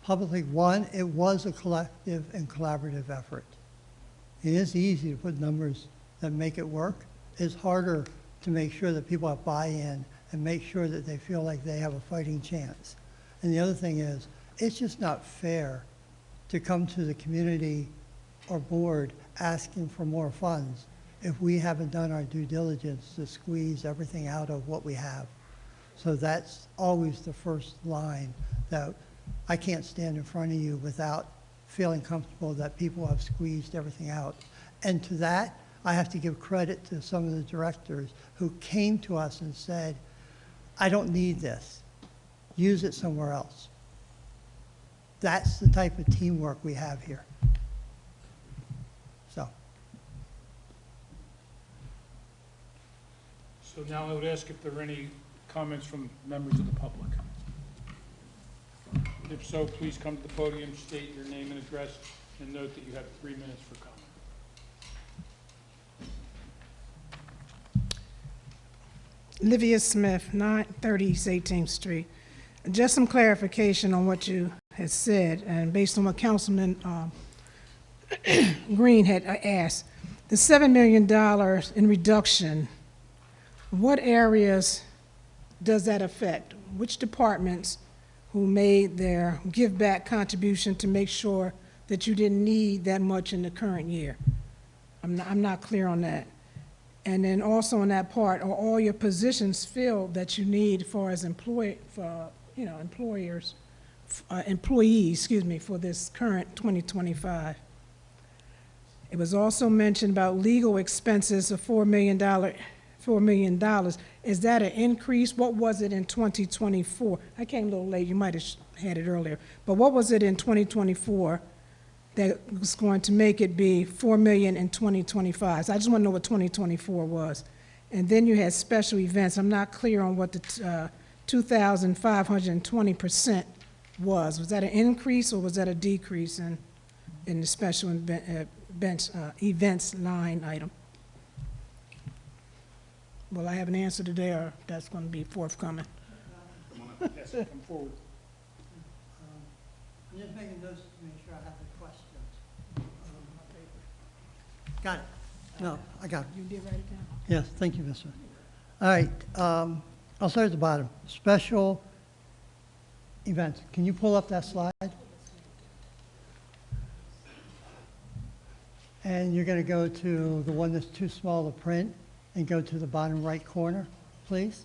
publicly, one, it was a collective and collaborative effort. It is easy to put numbers that make it work. It's harder to make sure that people have buy-in and make sure that they feel like they have a fighting chance. And the other thing is, it's just not fair to come to the community or board asking for more funds if we haven't done our due diligence to squeeze everything out of what we have. So that's always the first line, that I can't stand in front of you without feeling comfortable that people have squeezed everything out. And to that, I have to give credit to some of the directors who came to us and said, I don't need this. Use it somewhere else. That's the type of teamwork we have here. So now I would ask if there are any comments from members of the public. If so, please come to the podium, state your name and address, and note that you have 3 minutes for comment. Livia Smith, 930 East 18th Street. Just some clarification on what you had said, and based on what Councilman Green had asked, the $7 million in reduction, what areas does that affect? Which departments who made their give back contribution to make sure that you didn't need that much in the current year? I'm not clear on that. And then also on that part, are all your positions filled that you need for as employees, excuse me, for this current 2025? It was also mentioned about legal expenses of $4 million. Is that an increase? What was it in 2024? I came a little late, you might have had it earlier. But what was it in 2024 that was going to make it be $4 million in 2025? So I just want to know what 2024 was. And then you had special events. I'm not clear on what the 2,520% was. Was that an increase or was that a decrease in the special events line item? Will I have an answer today, or that's going to be forthcoming? Yes, come forward. I'm just making notes to make sure I have the questions. Got it. No, I got it. You did write it down? Yes, thank you, Mr. All right, I'll start at the bottom. Special events. Can you pull up that slide? And you're going to go to the one that's too small to print and go to the bottom right corner, please.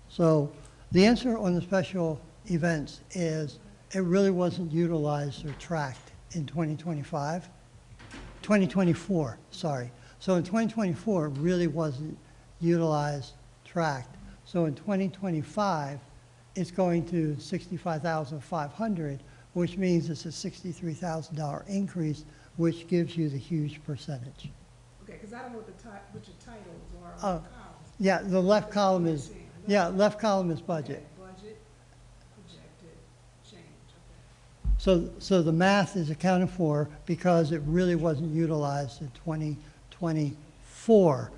So the answer on the special events is it really wasn't utilized or tracked in 2024, sorry. So in 2024, it really wasn't utilized, tracked. So in 2025, it's going to 65,500, which means it's a $63,000 increase, which gives you the huge percentage. Okay, because I don't know what your titles are. Oh, yeah, the left column is, yeah, left column is budget. Budget, projected, change, So the math is accounted for because it really wasn't utilized in 2024.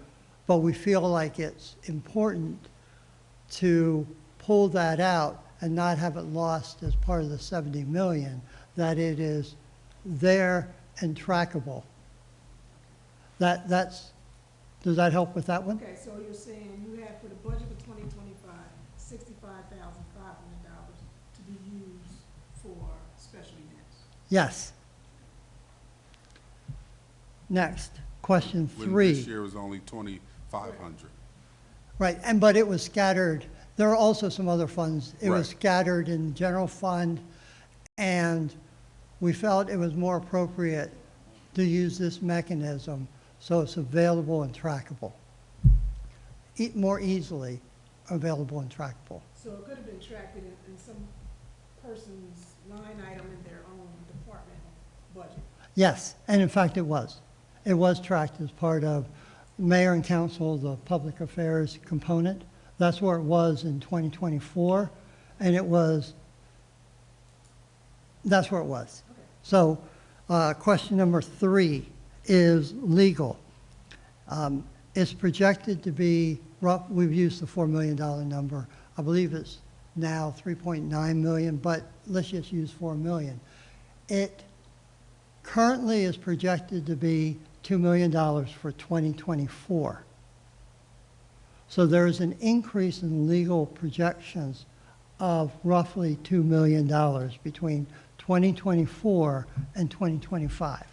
But we feel like it's important to pull that out and not have it lost as part of the 70 million, that it is there and trackable. Does that help with that one? Okay, so you're saying you have for the budget for 2025, $65,500 to be used for special events. Yes. Next, question When 3. this year was only 2,500. Right, but it was scattered. There are also some other funds. It was Right. scattered in the general fund, and we felt it was more appropriate to use this mechanism so it's available and trackable. More easily available and trackable. So it could have been tracked in some person's line item in their own department budget. Yes, and in fact it was. It was tracked as part of mayor and council, the public affairs component. That's where it was in 2024, and that's where it was. Okay. So question number 3 is legal. It's projected to be rough. We've used the $4 million number. I believe it's now 3.9 million, but let's just use 4 million. It currently is projected to be $2 million for 2024. So there is an increase in legal projections of roughly $2 million between 2024 and 2025.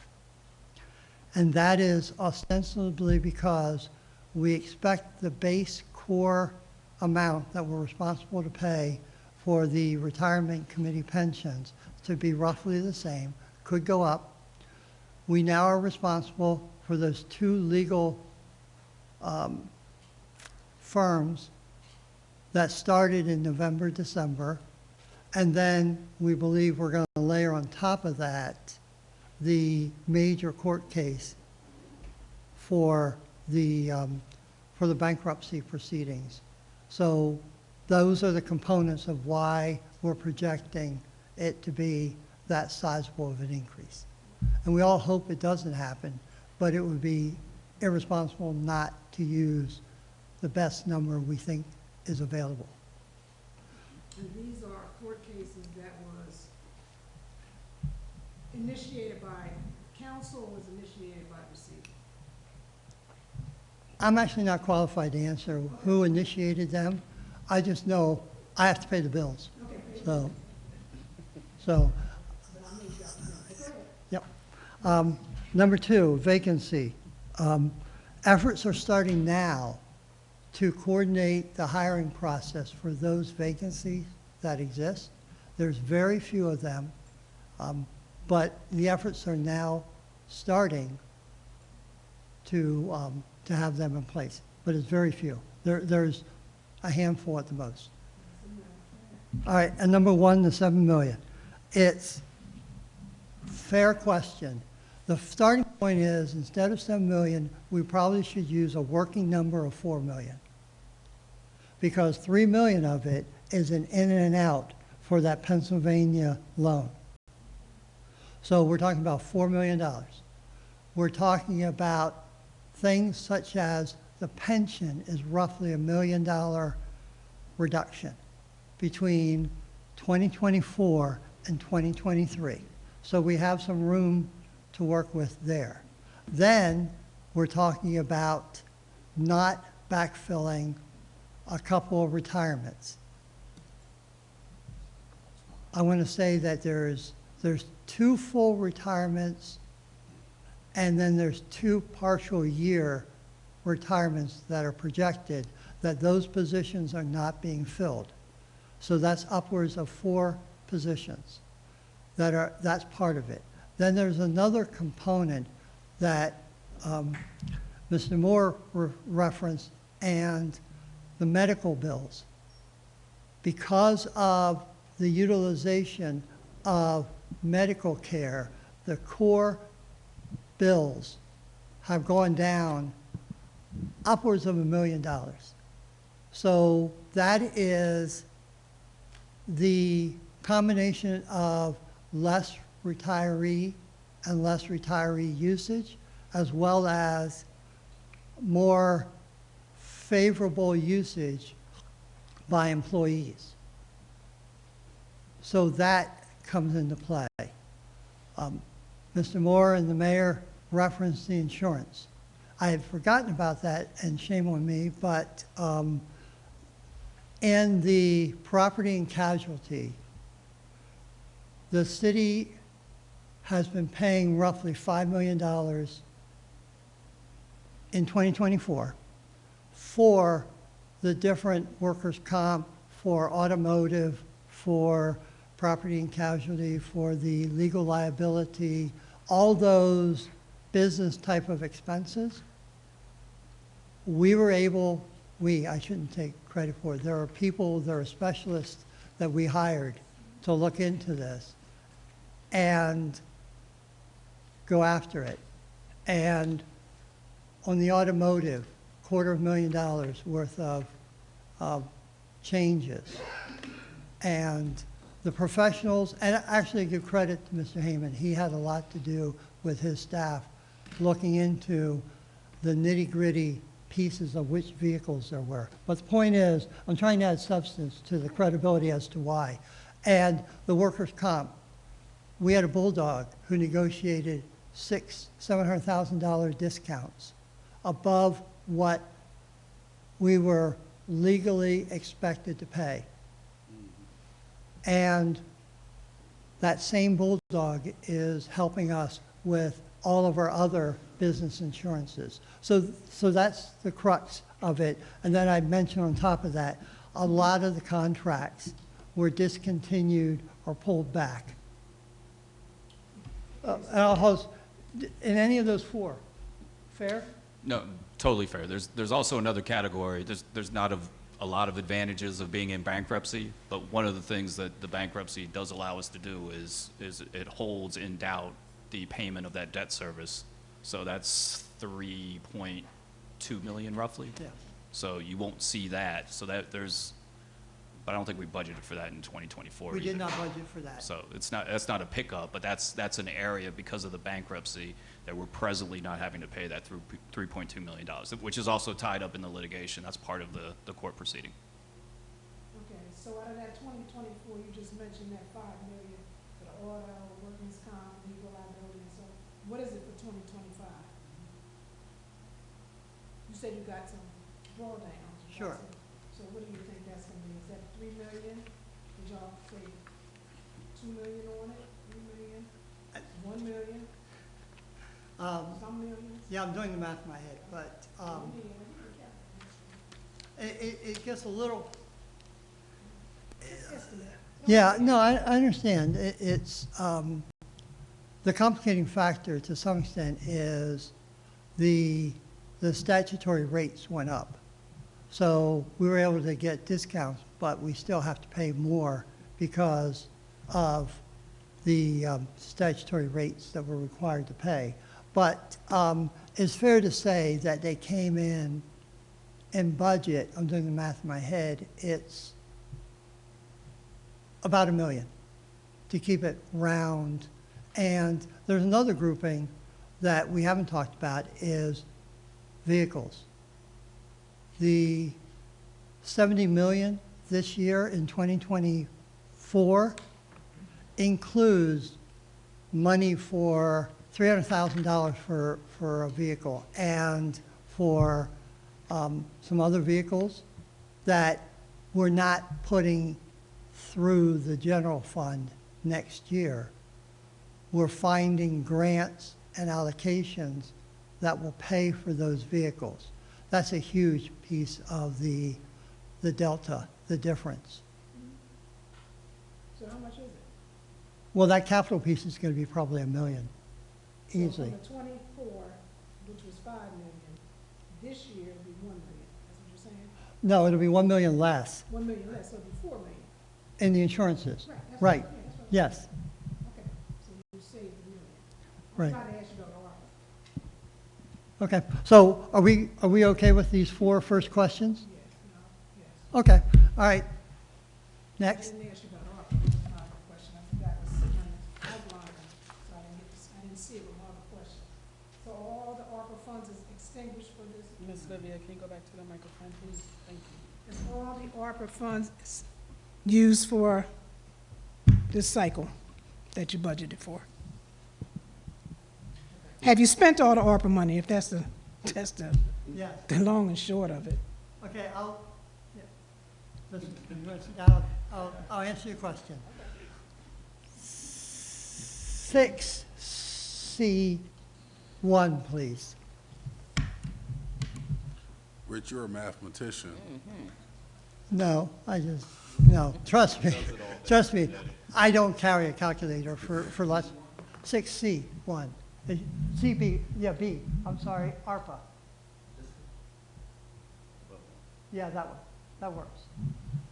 And that is ostensibly because we expect the base core amount that we're responsible to pay for the retirement committee pensions to be roughly the same, could go up. We now are responsible for those 2 legal firms that started in November, December, and then we believe we're going to layer on top of that the major court case for the bankruptcy proceedings. So those are the components of why we're projecting it to be that sizable of an increase. And we all hope it doesn't happen, but it would be irresponsible not to use the best number we think is available. And these are court cases that was initiated by council council or was initiated by the city? I'm actually not qualified to answer who initiated them. I just know I have to pay the bills. Okay. So, yep. Number two, vacancy. Efforts are starting now to coordinate the hiring process for those vacancies that exist. There's very few of them, but the efforts are now starting to have them in place, but it's very few. There's a handful at the most. All right, and number one, the 7 million. It's fair question. The starting point is, instead of 7 million, we probably should use a working number of 4 million. Because 3 million of it is an in and out for that Pennsylvania loan. So we're talking about $4 million. We're talking about things such as the pension is roughly $1 million reduction between 2024 and 2023. So we have some room to work with there. Then we're talking about not backfilling a couple of retirements. I want to say that there's 2 full retirements and then there's 2 partial year retirements that are projected, that those positions are not being filled. So that's upwards of 4 positions that's part of it. Then there's another component that Mr. Moore referenced, and the medical bills. Because of the utilization of medical care, the core bills have gone down upwards of $1 million. So that is the combination of less retiree and less retiree usage, as well as more favorable usage by employees. So that comes into play. Mr. Moore and the mayor referenced the insurance. I had forgotten about that, and shame on me, but in the property and casualty, the city has been paying roughly $5 million in 2024 for the different workers' comp, for automotive, for property and casualty, for the legal liability, all those business type of expenses. We were able, I shouldn't take credit for it, there are people, there are specialists that we hired to look into this and go after it. And on the automotive, $250,000 worth of changes. And the professionals, and actually I give credit to Mr. Heyman, he had a lot to do with his staff looking into the nitty-gritty pieces of which vehicles there were. But the point is, I'm trying to add substance to the credibility as to why. And the workers' comp, we had a bulldog who negotiated $700,000 discounts above what we were legally expected to pay. And that same bulldog is helping us with all of our other business insurances. So that's the crux of it. And then I mentioned on top of that, a lot of the contracts were discontinued or pulled back. And I'll host, in any of those 4, fair? No, totally fair. There's also another category. There's not a lot of advantages of being in bankruptcy, but one of the things that the bankruptcy does allow us to do is it holds in doubt the payment of that debt service. So that's 3.2 million roughly. Yeah. So you won't see that. So that but I don't think we budgeted for that in 2024 We either. did not budget for that. So that's not a pickup, but that's an area because of the bankruptcy that we're presently not having to pay that through $3.2 million, which is also tied up in the litigation. That's part of the court proceeding. Okay, so out of that 2024, you just mentioned that 5 million for the auto, workers' comp, legal liability, and so what is it for You said you got some drawdowns. You got Sure. So what do you think that's gonna be? Is that 3 million? Did y'all say 2 million on it? 3 million? 1 million? Some millions? Yeah, I'm doing the math in my head, but it gets a little, yeah, no, I understand. It's, the complicating factor to some extent is the statutory rates went up. So we were able to get discounts, but we still have to pay more because of the statutory rates that we're required to pay. But it's fair to say that they came in budget, I'm doing the math in my head, it's about $1 million to keep it round. And there's another grouping that we haven't talked about is vehicles. The 70 million this year in 2024 includes money for $300,000 for a vehicle and for some other vehicles that we're not putting through the general fund next year. We're finding grants and allocations that will pay for those vehicles. That's a huge piece of the delta, the difference. So how much is it? Well, that capital piece is going to be probably $1 million, easily. So from the 24, which was 5 million, this year it'll be 1 million. That's what you're saying? No, it'll be $1 million less 1 million less, so it'll be 4 million. in the insurances. Right. That's Right, What, yeah, that's what yes, Okay, so you saved $1 million. right. I'm trying to ask you about ARPA. Okay, so are we okay with these 4 first questions? Yes, no, yes. Okay, all right. I Next. didn't ask you about ARPA. That was my other question. I forgot it was sitting on the outline, so I didn't see it with my other question. So all the ARPA funds is extinguished for this? Ms. Livia, can you go back to the microphone, please? Thank you. Is all the ARPA funds used for this cycle that you budgeted for? Have you spent all the ARPA money, if that's the Yes. long and short of it? Okay, yeah. Listen, you want to sit down? I'll answer your question. 6C1, please. Rich, you're a mathematician. No, no, trust me. Trust me, I don't carry a calculator for less. 6C1. CB, yeah, B, I'm sorry, ARPA. Yeah, that one, that works.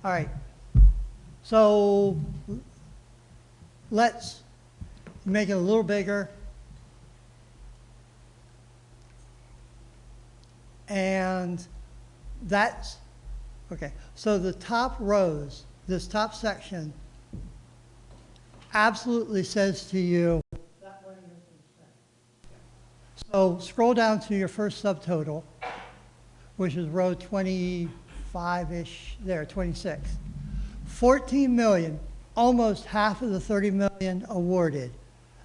All right, so let's make it a little bigger. And that's, okay, so the top rows, this top section absolutely says to you, that money has been spent. So scroll down to your first subtotal, which is row 25-ish, there, 26. 14 million, almost half of the 30 million awarded,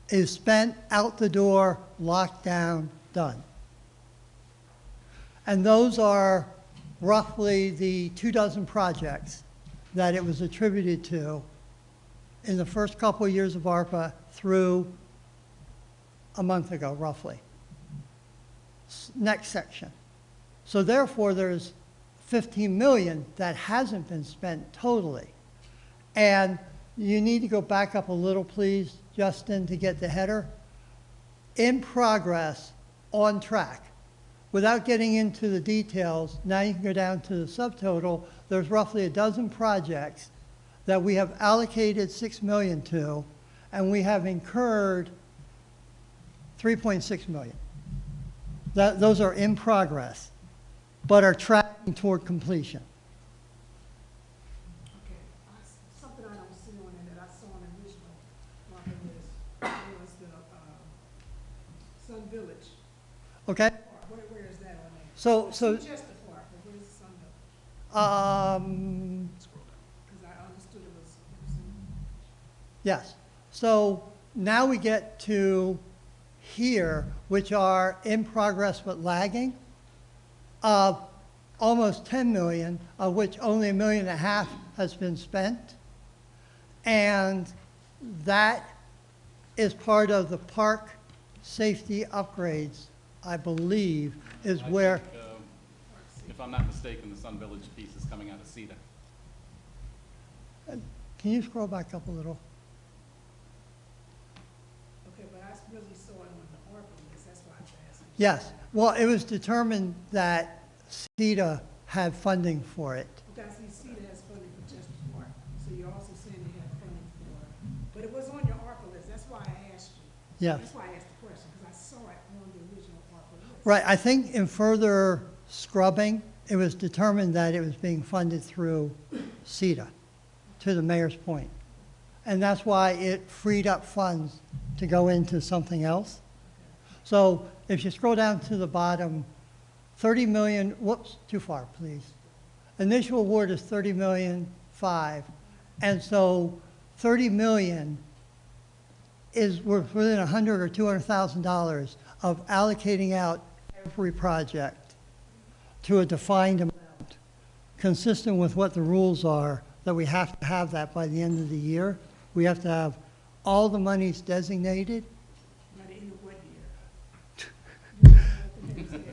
is spent out the door, locked down, done. And those are roughly the 24 projects that it was attributed to in the first couple of years of ARPA through a month ago, roughly. Next section. So therefore, there's 15 million that hasn't been spent totally. And you need to go back up a little, please, Justin, to get the header. In progress, on track. Without getting into the details, now you can go down to the subtotal. There's roughly a dozen projects that we have allocated 6 million to, and we have incurred 3.6 million. Those are in progress, but are tracking toward completion. Okay, something I don't see on it that I saw on the original ARPA list was the Sun Village. Okay? Where is that on there? So, Chester Park, but where's the Sun Village? Because I understood it was in yes. So now we get to here, which are in progress but lagging. almost 10 million, of which only 1.5 million has been spent. And that is part of the park safety upgrades, I believe, is I where, think, if I'm not mistaken, the Sun Village piece is coming out of CETA. can you scroll back up a little? Okay, but I really saw it on the ARPA list, that's why I was asking. Yes, well, it was determined that CETA had funding for it. Okay, I see CETA has funding for just the park, so you're also saying they have funding for, but it was on your ARPA list, that's why I asked you. Yes. That's why I asked the question, because I saw it on the original ARPA list. Right, I think in further scrubbing, it was determined that it was being funded through CETA, to the mayor's point. And that's why it freed up funds to go into something else. So if you scroll down to the bottom, 30 million, whoops, too far, please. Initial award is 30 million, 5. And so 30 million is we're within $100,000 or $200,000 of allocating out every project to a defined amount, consistent with what the rules are, that we have to have that by the end of the year. We have to have all the monies designated. By the end of what year?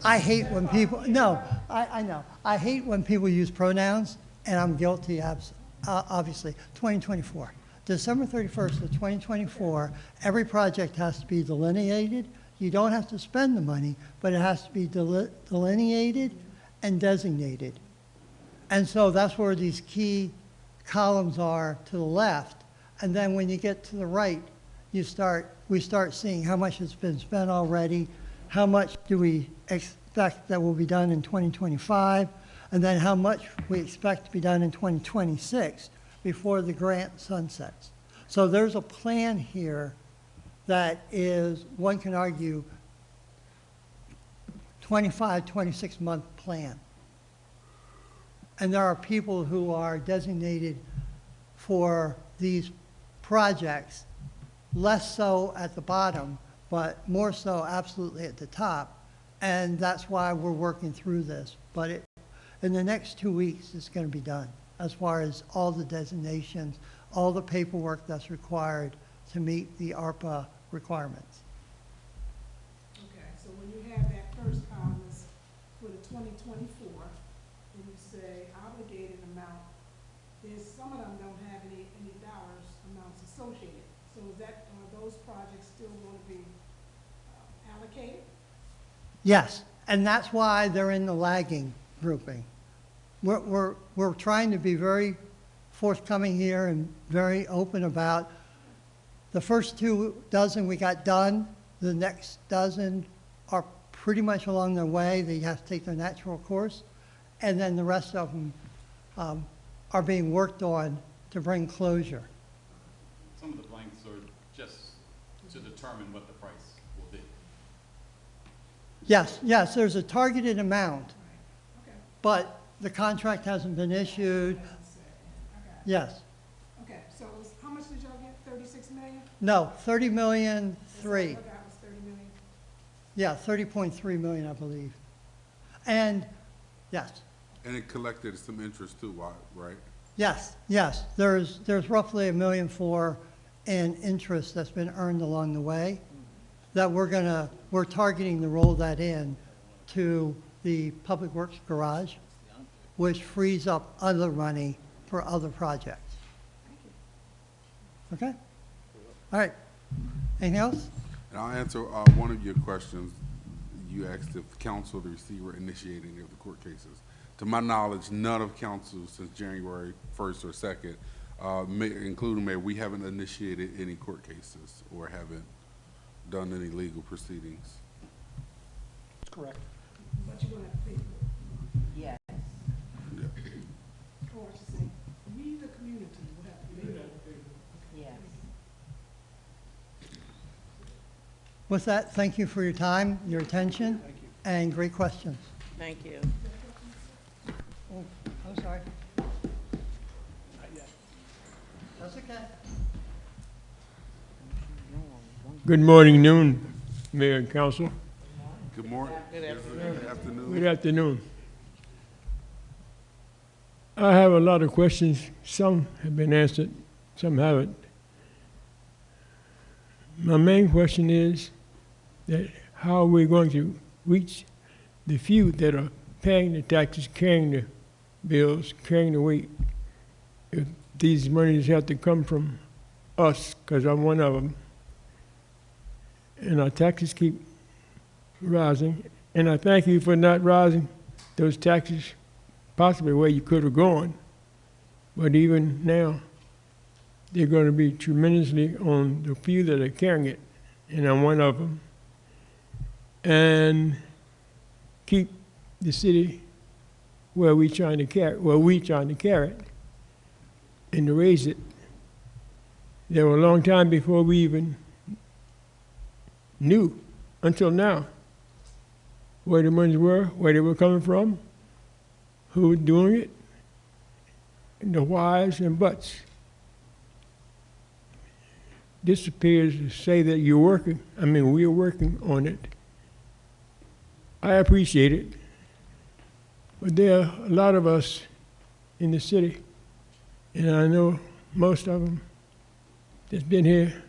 I hate when people, no, I know. I hate when people use pronouns, and I'm guilty, obviously. 2024. December 31st of 2024, every project has to be delineated. You don't have to spend the money, but it has to be delineated and designated. And so that's where these key columns are to the left. And then when you get to the right, we start seeing how much has been spent already, how much do we expect that will be done in 2025, and then how much we expect to be done in 2026 before the grant sunsets. So there's a plan here that is, one can argue, 25, 26-month plan. And there are people who are designated for these projects, less so at the bottom, but more so absolutely at the top. And that's why we're working through this. But in the next 2 weeks, it's going to be done, as far as all the designations, all the paperwork that's required to meet the ARPA requirements. Okay, so when you have that first column is for the 2024, and you say obligated amount, there's, some of them don't have any dollars amounts associated. So is that, are those projects still going to be allocated? Yes, and that's why they're in the lagging grouping. We're trying to be very forthcoming here and very open about the first 24 we got done. The next dozen are pretty much along their way. They have to take their natural course. And then the rest of them are being worked on to bring closure. Some of the blanks are just to determine what the price will be. Yes, there's a targeted amount, Okay, but the contract hasn't been issued. okay. Yes. Okay, so it was, how much did y'all get, 36 million? No, 30 million, That's 3. all I got was 30 million? Yeah, 30.3 million, I believe. And, yes, And it collected some interest too, right? yes. There's roughly $1.4 million in interest that's been earned along the way that we're targeting to roll that in to the Public Works Garage, which frees up other money for other projects. Okay? All right. Anything else? And I'll answer one of your questions. You asked if council, the receiver, initiated any of the court cases. To my knowledge, none of council since January 1st or 2nd, including Mayor, we haven't initiated any court cases or haven't done any legal proceedings. That's correct. But you're gonna have to pay for it. Yes. Yeah. Or I should say, we, the community, will have to pay for it. Yes. With that, thank you for your time, your attention, and great questions. Thank you. Oh, I'm sorry. That's okay. Good morning, noon, Mayor and Council. Good morning. Good afternoon. Good afternoon. Good afternoon. I have a lot of questions. Some have been answered, some haven't. My main question is that how are we going to reach the few that are paying the taxes, carrying the bills, carrying the weight? If these monies have to come from us, because I'm one of them, and our taxes keep rising, and I thank you for not rising those taxes possibly where you could have gone, but even now, they're going to be tremendously on the few that are carrying it, and I'm one of them, and keep the city where we trying to carry it, and to raise it. There were a long time before we even knew, until now, where the monies were, where they were coming from, who was doing it, and the whys and buts. This appears to say that you're working, we're working on it. I appreciate it, but there are a lot of us in the city, and I know most of them that's been here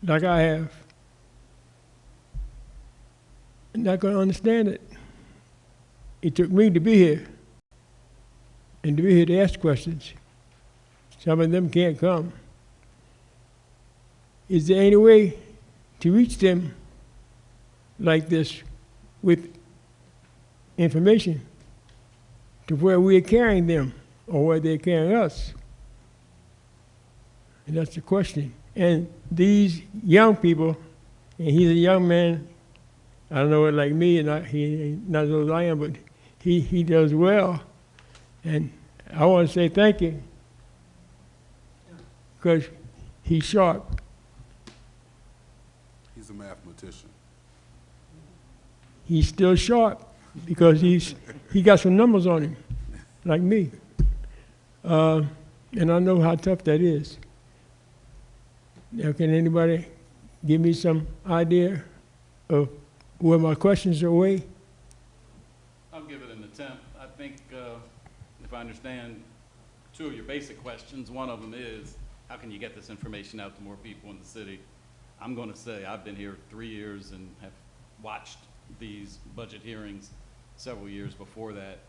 like I have, not going to understand it. It took me to be here, and to be here to ask questions. Some of them can't come. Is there any way to reach them like this with information to where we're carrying them or where they're carrying us? And that's the question. And these young people, and he's a young man, I don't know, like me, and he ain't not as old as I am, but he does well. And I want to say thank you, because he's sharp. He's a mathematician. He's still sharp because he got some numbers on him, like me. And I know how tough that is. Now, can anybody give me some idea of where my questions are away? I'll give it an attempt. I think, if I understand two of your basic questions, one of them is, how can you get this information out to more people in the city? I'm going to say I've been here 3 years and have watched these budget hearings several years before that.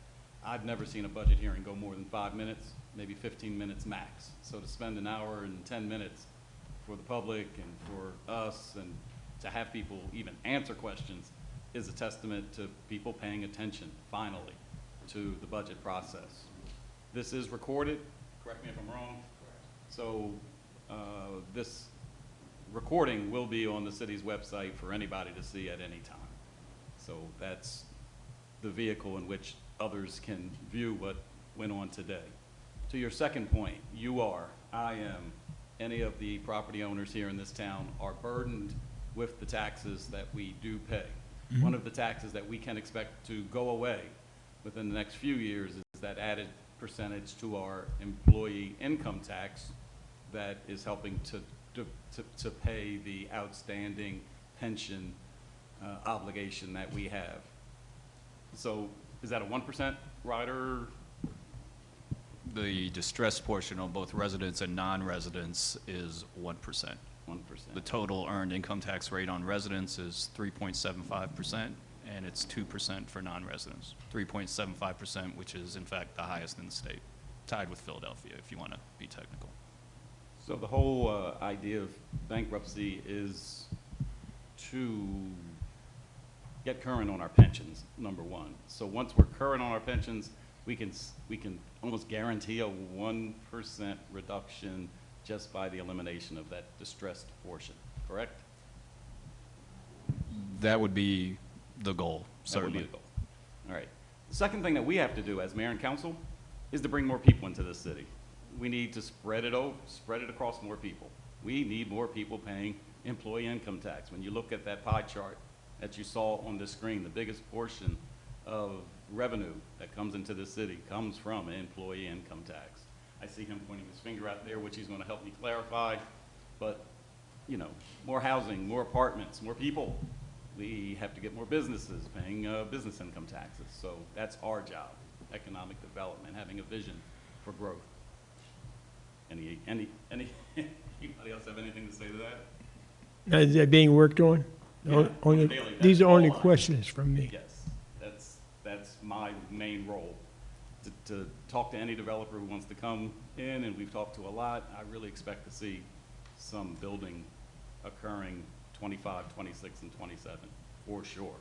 I've never seen a budget hearing go more than 5 minutes, maybe 15 minutes max. So to spend an hour and 10 minutes for the public and for us and to have people even answer questions is a testament to people paying attention, finally, to the budget process. This is recorded, correct me if I'm wrong. So this recording will be on the city's website for anybody to see at any time. So that's the vehicle in which others can view what went on today. To your second point, you are, I am, any of the property owners here in this town are burdened with the taxes that we do pay. Mm-hmm. One of the taxes that we can expect to go away within the next few years is that added percentage to our employee income tax that is helping to pay the outstanding pension obligation that we have. So is that a 1% rider? The distressed portion on both residents and non-residents is 1%. 1%. The total earned income tax rate on residents is 3.75%, and it's 2% for non-residents. 3.75%, which is in fact the highest in the state, tied with Philadelphia, if you want to be technical. So the whole idea of bankruptcy is to get current on our pensions, number one. So once we're current on our pensions, we can almost guarantee a 1% reduction just by the elimination of that distressed portion, correct? That would be the goal, certainly. That would be the goal. All right. The second thing that we have to do as mayor and council is to bring more people into this city. We need to spread it across more people. We need more people paying employee income tax. When you look at that pie chart that you saw on the screen, the biggest portion of revenue that comes into the city comes from employee income tax. I see him pointing his finger out there, which he's going to help me clarify. But, you know, more housing, more apartments, more people. We have to get more businesses paying business income taxes. So that's our job, economic development, having a vision for growth. Anybody else have anything to say to that? Now, is that being worked on? Yeah, on a daily basis. These are only All of it. questions from me. Yes, that's my main role, to talk to any developer who wants to come in, and we've talked to a lot. I really expect to see some building occurring 25, 26, and 27, for sure.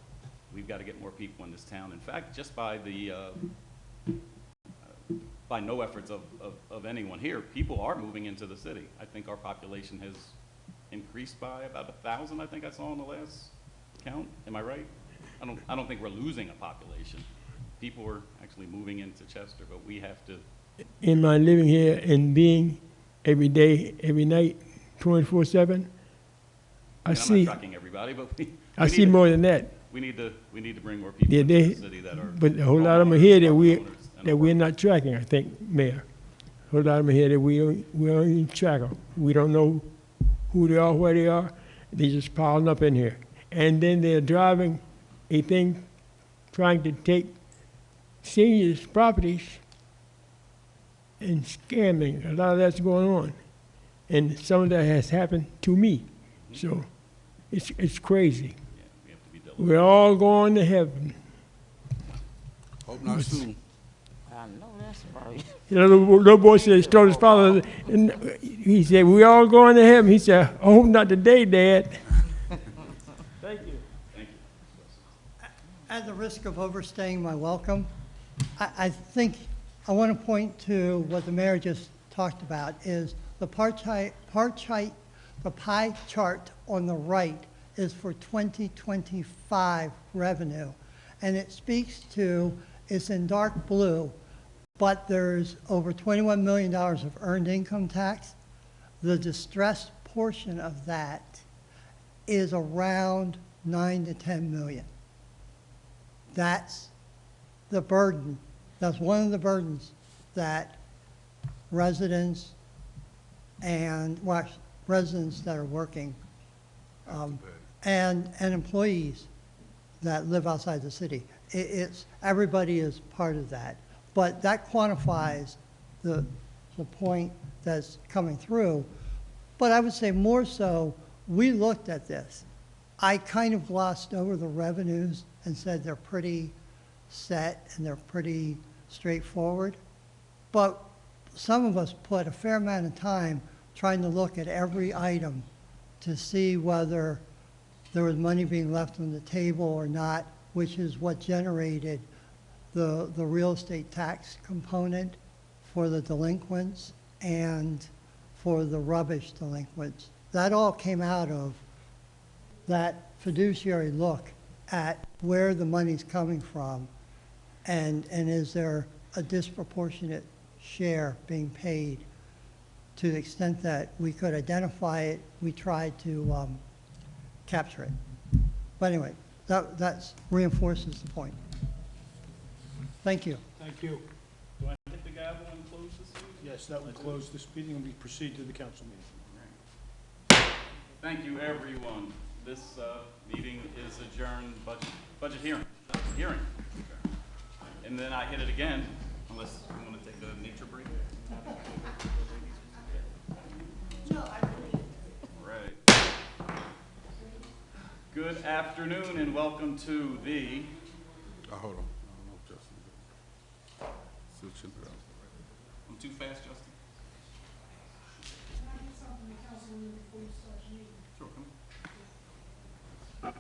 We've got to get more people in this town. In fact, just by no efforts of anyone here, people are moving into the city. I think our population has increased by about 1,000, I think I saw in the last count. Am I right? I don't think we're losing a population. People are actually moving into Chester, but we have to. In my living here and being every day, every night, 24/7, I I'm see. not tracking everybody, but I see more than that. We need to bring more people Yeah, into the city that are. But a whole lot of them are here that we're we're not tracking. I think, Mayor. A whole lot of them are here that we don't even track them. We don't know who they are, where they are. They just piling up in here, and then they're driving a thing, trying to take seniors' properties and scamming. A lot of that's going on, and some of that has happened to me. So it's crazy. Yeah, we have to be diligent. We're all going to heaven. Hope not soon. I know that's right. You know, the little boy said, told his father, and he said, "We all going to heaven." He said, "I hope not today, Dad." Thank you. Thank you. At the risk of overstaying my welcome, I think I want to point to what the mayor just talked about is the pie chart on the right is for 2025 revenue. And it speaks to, it's in dark blue, but there's over $21 million of earned income tax. The distressed portion of that is around 9 to 10 million. That's the burden. That's one of the burdens that residents and, well, residents that are working and employees that live outside the city. It's everybody is part of that. But that quantifies the point that's coming through. But I would say more so, we looked at this. I kind of glossed over the revenues and said they're pretty set and they're pretty straightforward. But some of us put a fair amount of time trying to look at every item to see whether there was money being left on the table or not, which is what generated the real estate tax component for the delinquents and for the rubbish delinquents. That all came out of that fiduciary look at where the money's coming from and is there a disproportionate share being paid. To the extent that we could identify it, we tried to capture it. But anyway, that reinforces the point. Thank you. Thank you. Do I hit the gavel and close this meeting? Yes, that will close this meeting, and we proceed to the council meeting. Thank you, everyone. This meeting is adjourned, budget hearing. And then I hit it again, unless you want to take a nature break. Right. Good afternoon and welcome to the Hold on. I don't know if Justin did. Switching it up. I'm too fast, Justin. Sure, come on.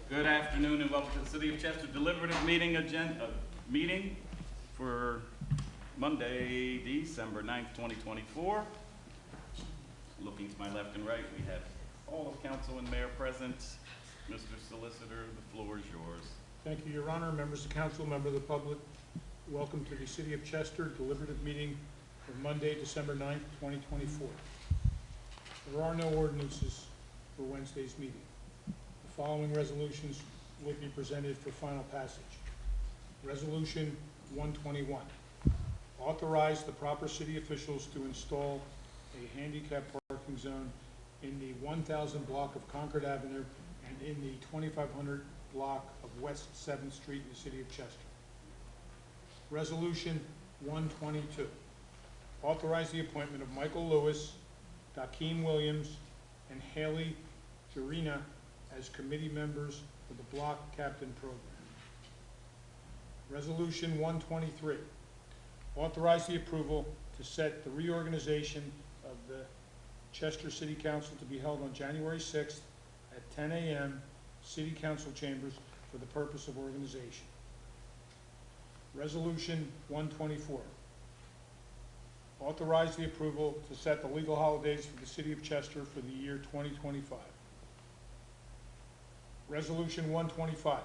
Good afternoon and welcome to the City of Chester Deliberative meeting for Monday, December 9th, 2024. Looking to my left and right, we have all of council and mayor present. Mr. Solicitor, the floor is yours. Thank you, Your Honor, members of council, member of the public. Welcome to the City of Chester deliberative meeting for Monday, December 9th, 2024. There are no ordinances for Wednesday's meeting. The following resolutions will be presented for final passage. Resolution 121. Authorize the proper city officials to install a handicap parking zone in the 1000 block of Concord Avenue and in the 2500 block of West 7th Street in the city of Chester. Resolution 122, authorize the appointment of Michael Lewis, Dakeem Williams, and Haley Jurina as committee members for the block captain program. Resolution 123, authorize the approval to set the reorganization of the Chester City Council to be held on January 6th at 10 a.m. City Council chambers for the purpose of organization. Resolution 124, authorize the approval to set the legal holidays for the City of Chester for the year 2025. Resolution 125,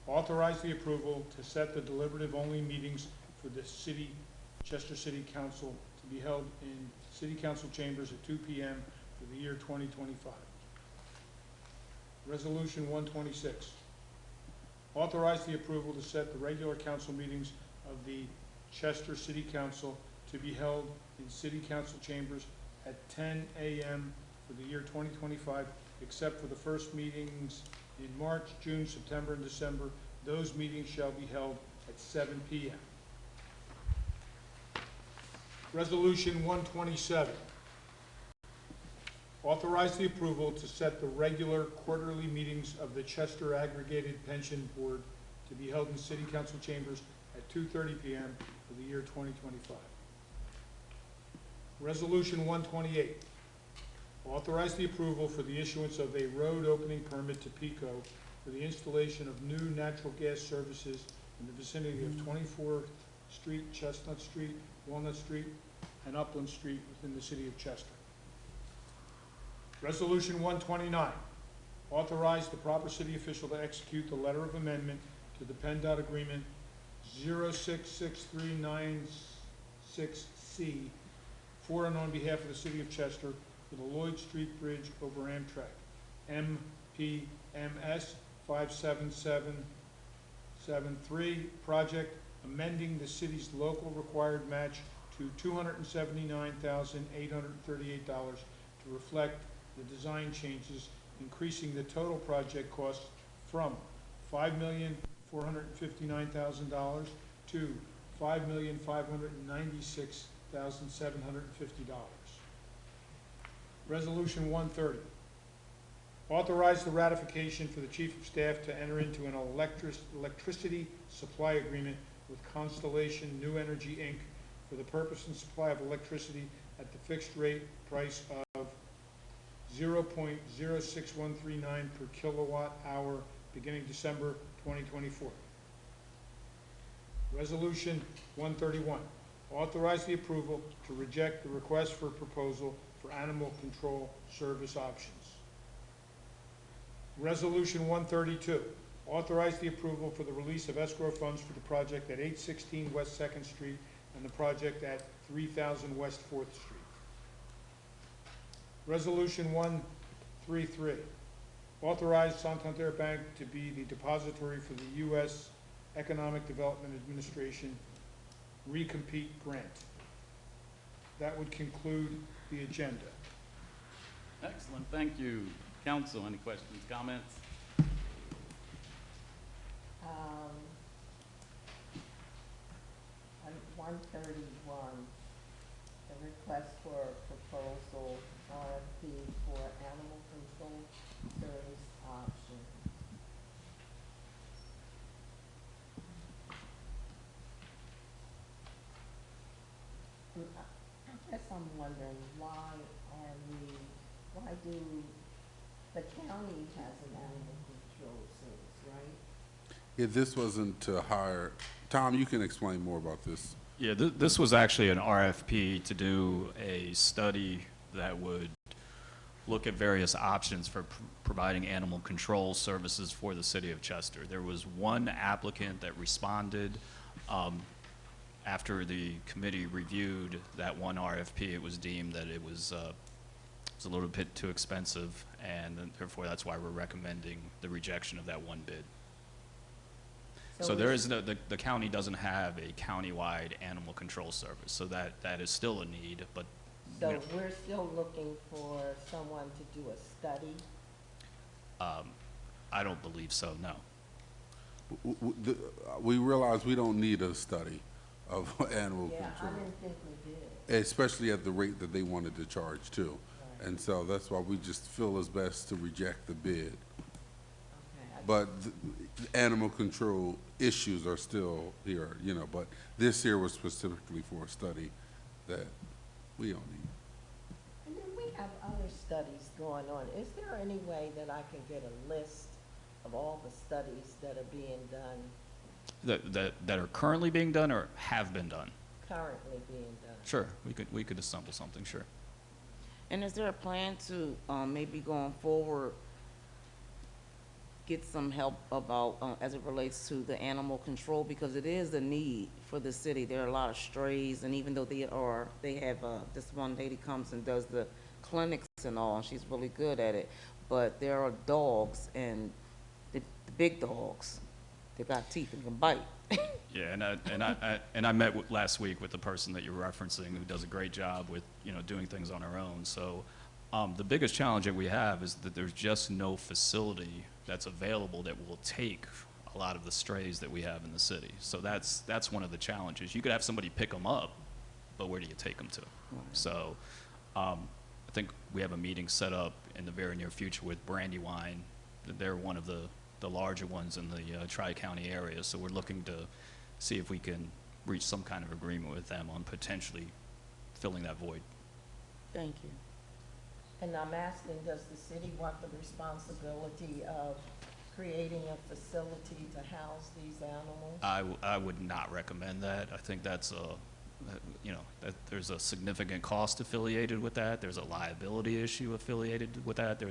authorize the approval to set the deliberative-only meetings for the Chester City Council to be held in City Council chambers at 2 p.m. for the year 2025. Resolution 126, authorize the approval to set the regular council meetings of the Chester City Council to be held in City Council chambers at 10 a.m. for the year 2025, except for the first meetings in March, June, September, and December. Those meetings shall be held at 7 p.m. Resolution 127, authorize the approval to set the regular quarterly meetings of the Chester Aggregated Pension Board to be held in City Council chambers at 2:30 p.m. for the year 2025. Resolution 128, authorize the approval for the issuance of a road opening permit to PICO for the installation of new natural gas services in the vicinity of 24th Street, Chestnut Street, Walnut Street, and Upland Street within the city of Chester. Resolution 129, authorize the proper city official to execute the letter of amendment to the PennDOT agreement 066396C for and on behalf of the city of Chester for the Lloyd Street Bridge over Amtrak, MPMS 57773 project, amending the city's local required match to $279,838 to reflect the design changes, increasing the total project cost from $5,459,000 to $5,596,750. Resolution 130, authorize the ratification for the Chief of Staff to enter into an electricity supply agreement with Constellation New Energy, Inc. for the purpose and supply of electricity at the fixed rate price of 0.06139 per kilowatt hour beginning December 2024. Resolution 131, authorize the approval to reject the request for proposal for animal control service options. Resolution 132, authorize the approval for the release of escrow funds for the project at 816 West 2nd Street and the project at 3000 West 4th Street. Resolution 133, authorize Santander Bank to be the depository for the U.S. Economic Development Administration recompete grant. That would conclude the agenda. Excellent, thank you. Council, any questions, comments? On 131, the request for a proposal RFP for animal control service option. I guess I'm wondering why do the county has an animal control service, right? Yeah, this wasn't to hire, Tom, you can explain more about this. Yeah, this was actually an RFP to do a study that would look at various options for providing animal control services for the city of Chester. There was one applicant that responded. After the committee reviewed that one RFP, it was deemed that it was a little bit too expensive, and therefore that's why we're recommending the rejection of that one bid. So there is no, the county doesn't have a countywide animal control service, so that is still a need, but So Yeah. we're still looking for someone to do a study? I don't believe so, no. We realize we don't need a study of animal Yeah, I control, didn't think we did. especially at the rate that they wanted to charge too. Right. And so that's why we just feel it's best to reject the bid. Okay, But animal control issues are still here, you know, but this here was specifically for a study that we don't need. And then we have other studies going on. Is there any way that I can get a list of all the studies that are being done, That are currently being done or have been done? currently being done? Sure, we could assemble something, sure. And is there a plan to, maybe going forward, get some help about, as it relates to the animal control? Because it is a need for the city. There are a lot of strays, and even though they have, this one lady comes and does the clinics and all, and she's really good at it, but there are dogs, and the big dogs, they got teeth and can bite. Yeah, and I met last week with the person that you're referencing who does a great job with, you know, doing things on her own. So the biggest challenge that we have is that there's just no facility that's available that will take a lot of the strays that we have in the city. So that's one of the challenges. You could have somebody pick them up, but where do you take them to? So I think we have a meeting set up in the very near future with Brandywine. They're one of the larger ones in the Tri-County area. So we're looking to see if we can reach some kind of agreement with them on potentially filling that void. Thank you. And I'm asking, does the city want the responsibility of creating a facility to house these animals? I would not recommend that. I think that's you know, that there's a significant cost affiliated with that. There's a liability issue affiliated with that.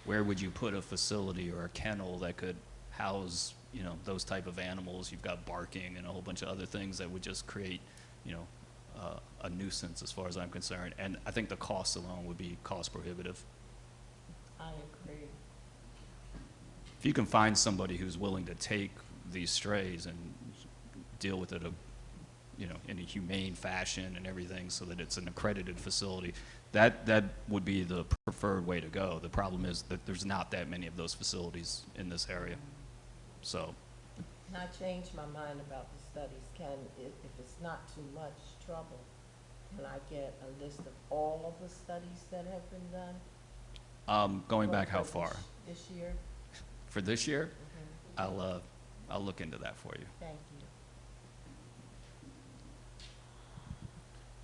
Where would you put a facility or a kennel that could house, you know, those type of animals? You've got barking and a whole bunch of other things that would just create, you know, a nuisance as far as I'm concerned. And I think the cost alone would be cost prohibitive. I agree. If you can find somebody who's willing to take these strays and deal with it, you know, in a humane fashion and everything, so that it's an accredited facility, that would be the preferred way to go. The problem is that there's not that many of those facilities in this area. So, And I changed my mind about the studies. If it's not too much trouble, can I get a list of all of the studies that have been done? going for- back how for far? This year? For this year, Mhm. I'll look into that for you. Thank you.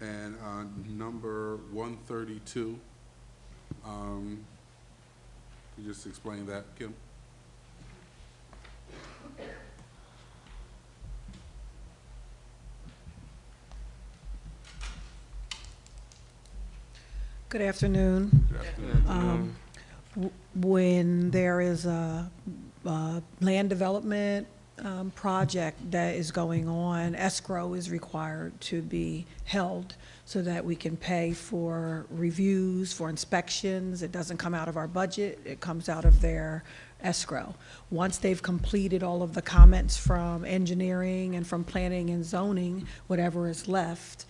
And number 132, can you just explain that, Kim? Good afternoon. Good afternoon. When there is a land development project that is going on, escrow is required to be held so that we can pay for reviews, for inspections. It doesn't come out of our budget, it comes out of their escrow. Once they've completed all of the comments from engineering and from planning and zoning, whatever is left,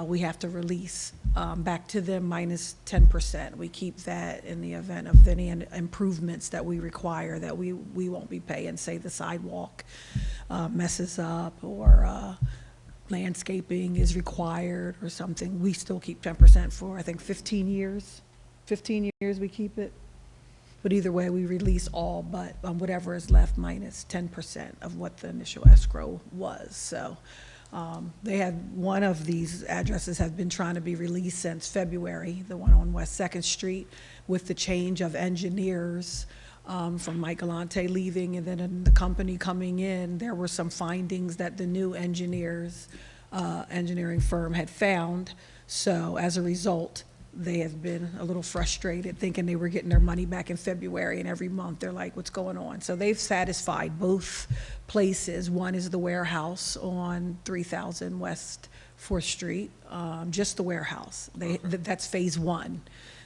we have to release back to them minus 10%. We keep that in the event of any improvements that we require that we won't be paying, say the sidewalk messes up or landscaping is required or something. We still keep 10% for, I think, 15 years. 15 years we keep it. But either way, we release all but whatever is left minus 10% of what the initial escrow was. So they had, one of these addresses have been trying to be released since February, the one on West 2nd Street, with the change of engineers from Mike Galante leaving and then the company coming in. There were some findings that the new engineering firm had found. So as a result, they have been a little frustrated, thinking they were getting their money back in February, and every month they're like, what's going on? So they've satisfied both places. One is the warehouse on 3000 West 4th Street, just the warehouse. That's phase one.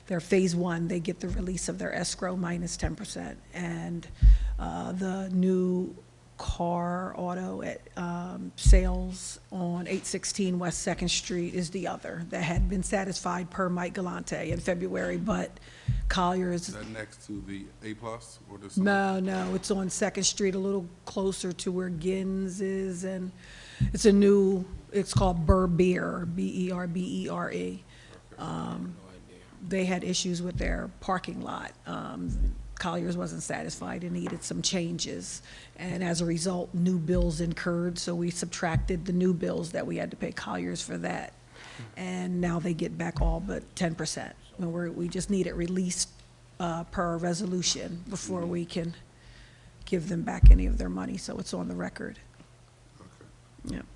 Their phase one, they get the release of their escrow minus 10%. And the new Auto at sales on 816 West 2nd Street is the other that had been satisfied per Mike Galante in February, but Collier's, Is that next to the A-plus or this? no, it's on 2nd Street, a little closer to where Gins is, and it's a new, it's called Berbere, Berbere. They had issues with their parking lot. Collier's wasn't satisfied and needed some changes. And as a result, new bills incurred, so we subtracted the new bills that we had to pay Collier's for that. And now they get back all but 10%. And we just need it released per resolution before we can give them back any of their money, so it's on the record. Okay. Yep.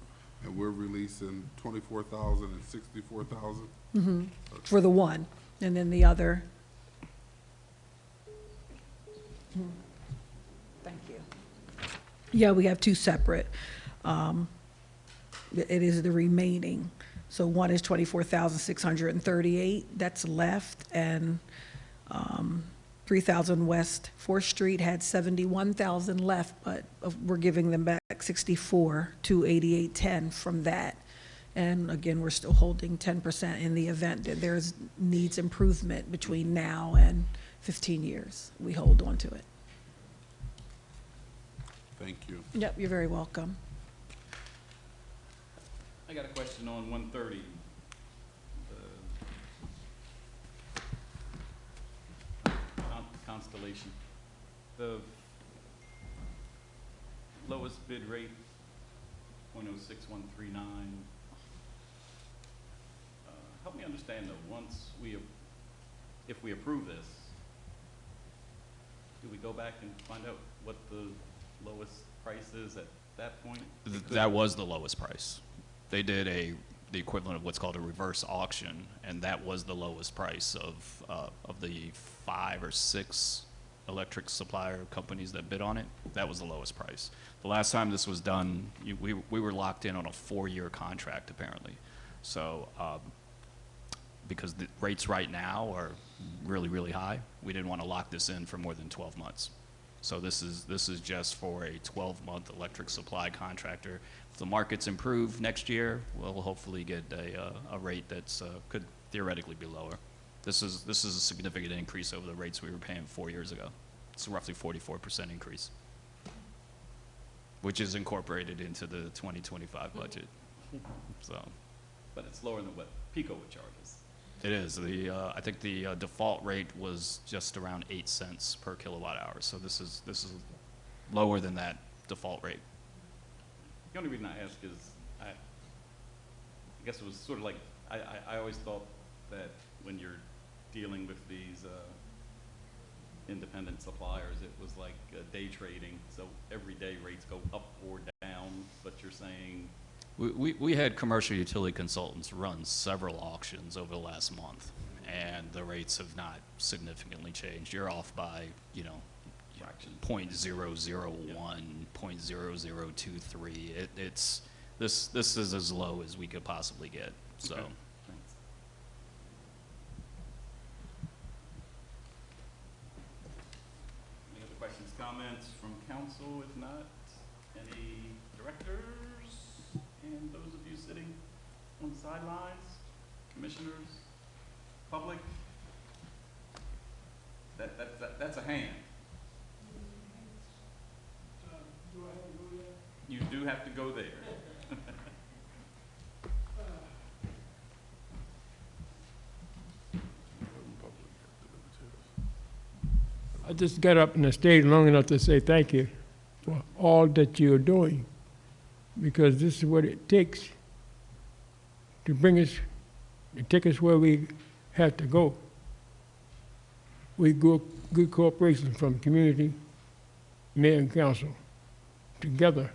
And we're releasing 24,000 and 64,000? For the one, and then the other. Thank you. Yeah, we have two separate. It is the remaining. So one is 24,638 that's left, and 3,000 West 4th Street had 71,000 left, but we're giving them back 64, 288.10 from that. And again, we're still holding 10% in the event that there's needs improvement between now and 15 years. We hold on to it. Thank you. Yep, you're very welcome. I got a question on 130. Constellation. The lowest bid rate, 0.06139. Help me understand though, if we approve this, do we go back and find out what the lowest price is at that point? That was the lowest price. They did the equivalent of what's called a reverse auction, and that was the lowest price of the 5 or 6 electric supplier companies that bid on it. That was the lowest price. The last time this was done, we were locked in on a 4-year contract apparently. So because the rates right now are really, really high, we didn't want to lock this in for more than 12 months. So this is just for a 12-month electric supply contractor. If the markets improve next year, we'll hopefully get a rate that's could theoretically be lower. This is a significant increase over the rates we were paying 4 years ago. It's a roughly 44% increase, which is incorporated into the 2025 budget. So, but it's lower than what PICO would charge us. it is. I think the default rate was just around 8 cents per kilowatt hour. So this is lower than that default rate. The only reason I ask is I guess it was sort of like I always thought that when you're dealing with these independent suppliers, it was like day trading. So every day rates go up or down, but you're saying We had commercial utility consultants run several auctions over the last month, and the rates have not significantly changed. You're off by, fractions. 0.001, 0.0023. This is as low as we could possibly get. So. Okay. Thanks. Any other questions, comments from council? If not, any directors? And those of you sitting on the sidelines, commissioners, public, that's a hand. You do have to go there. I just got up and I stayed long enough to say thank you for all that you're doing, because this is what it takes to take us where we have to go. We go good cooperation from community, mayor and council together.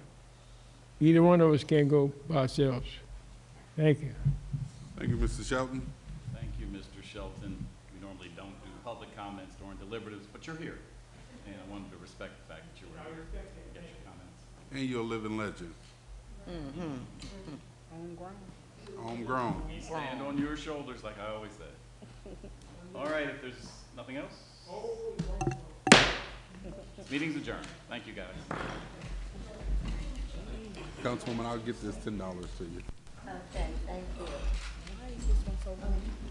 Either one of us can't go by ourselves. Thank you. Thank you, Mr. Shelton. Thank you, Mr. Shelton. We normally don't do public comments during deliberatives, but you're here. And I wanted to respect the fact that you were here. Get your comments. And you're a living legend. Homegrown. We stand on your shoulders, like I always say. All right, if there's nothing else. Meeting's adjourned. Thank you, guys. Councilwoman, I'll get this $10 to you. Okay, thank you. Why is this one so long?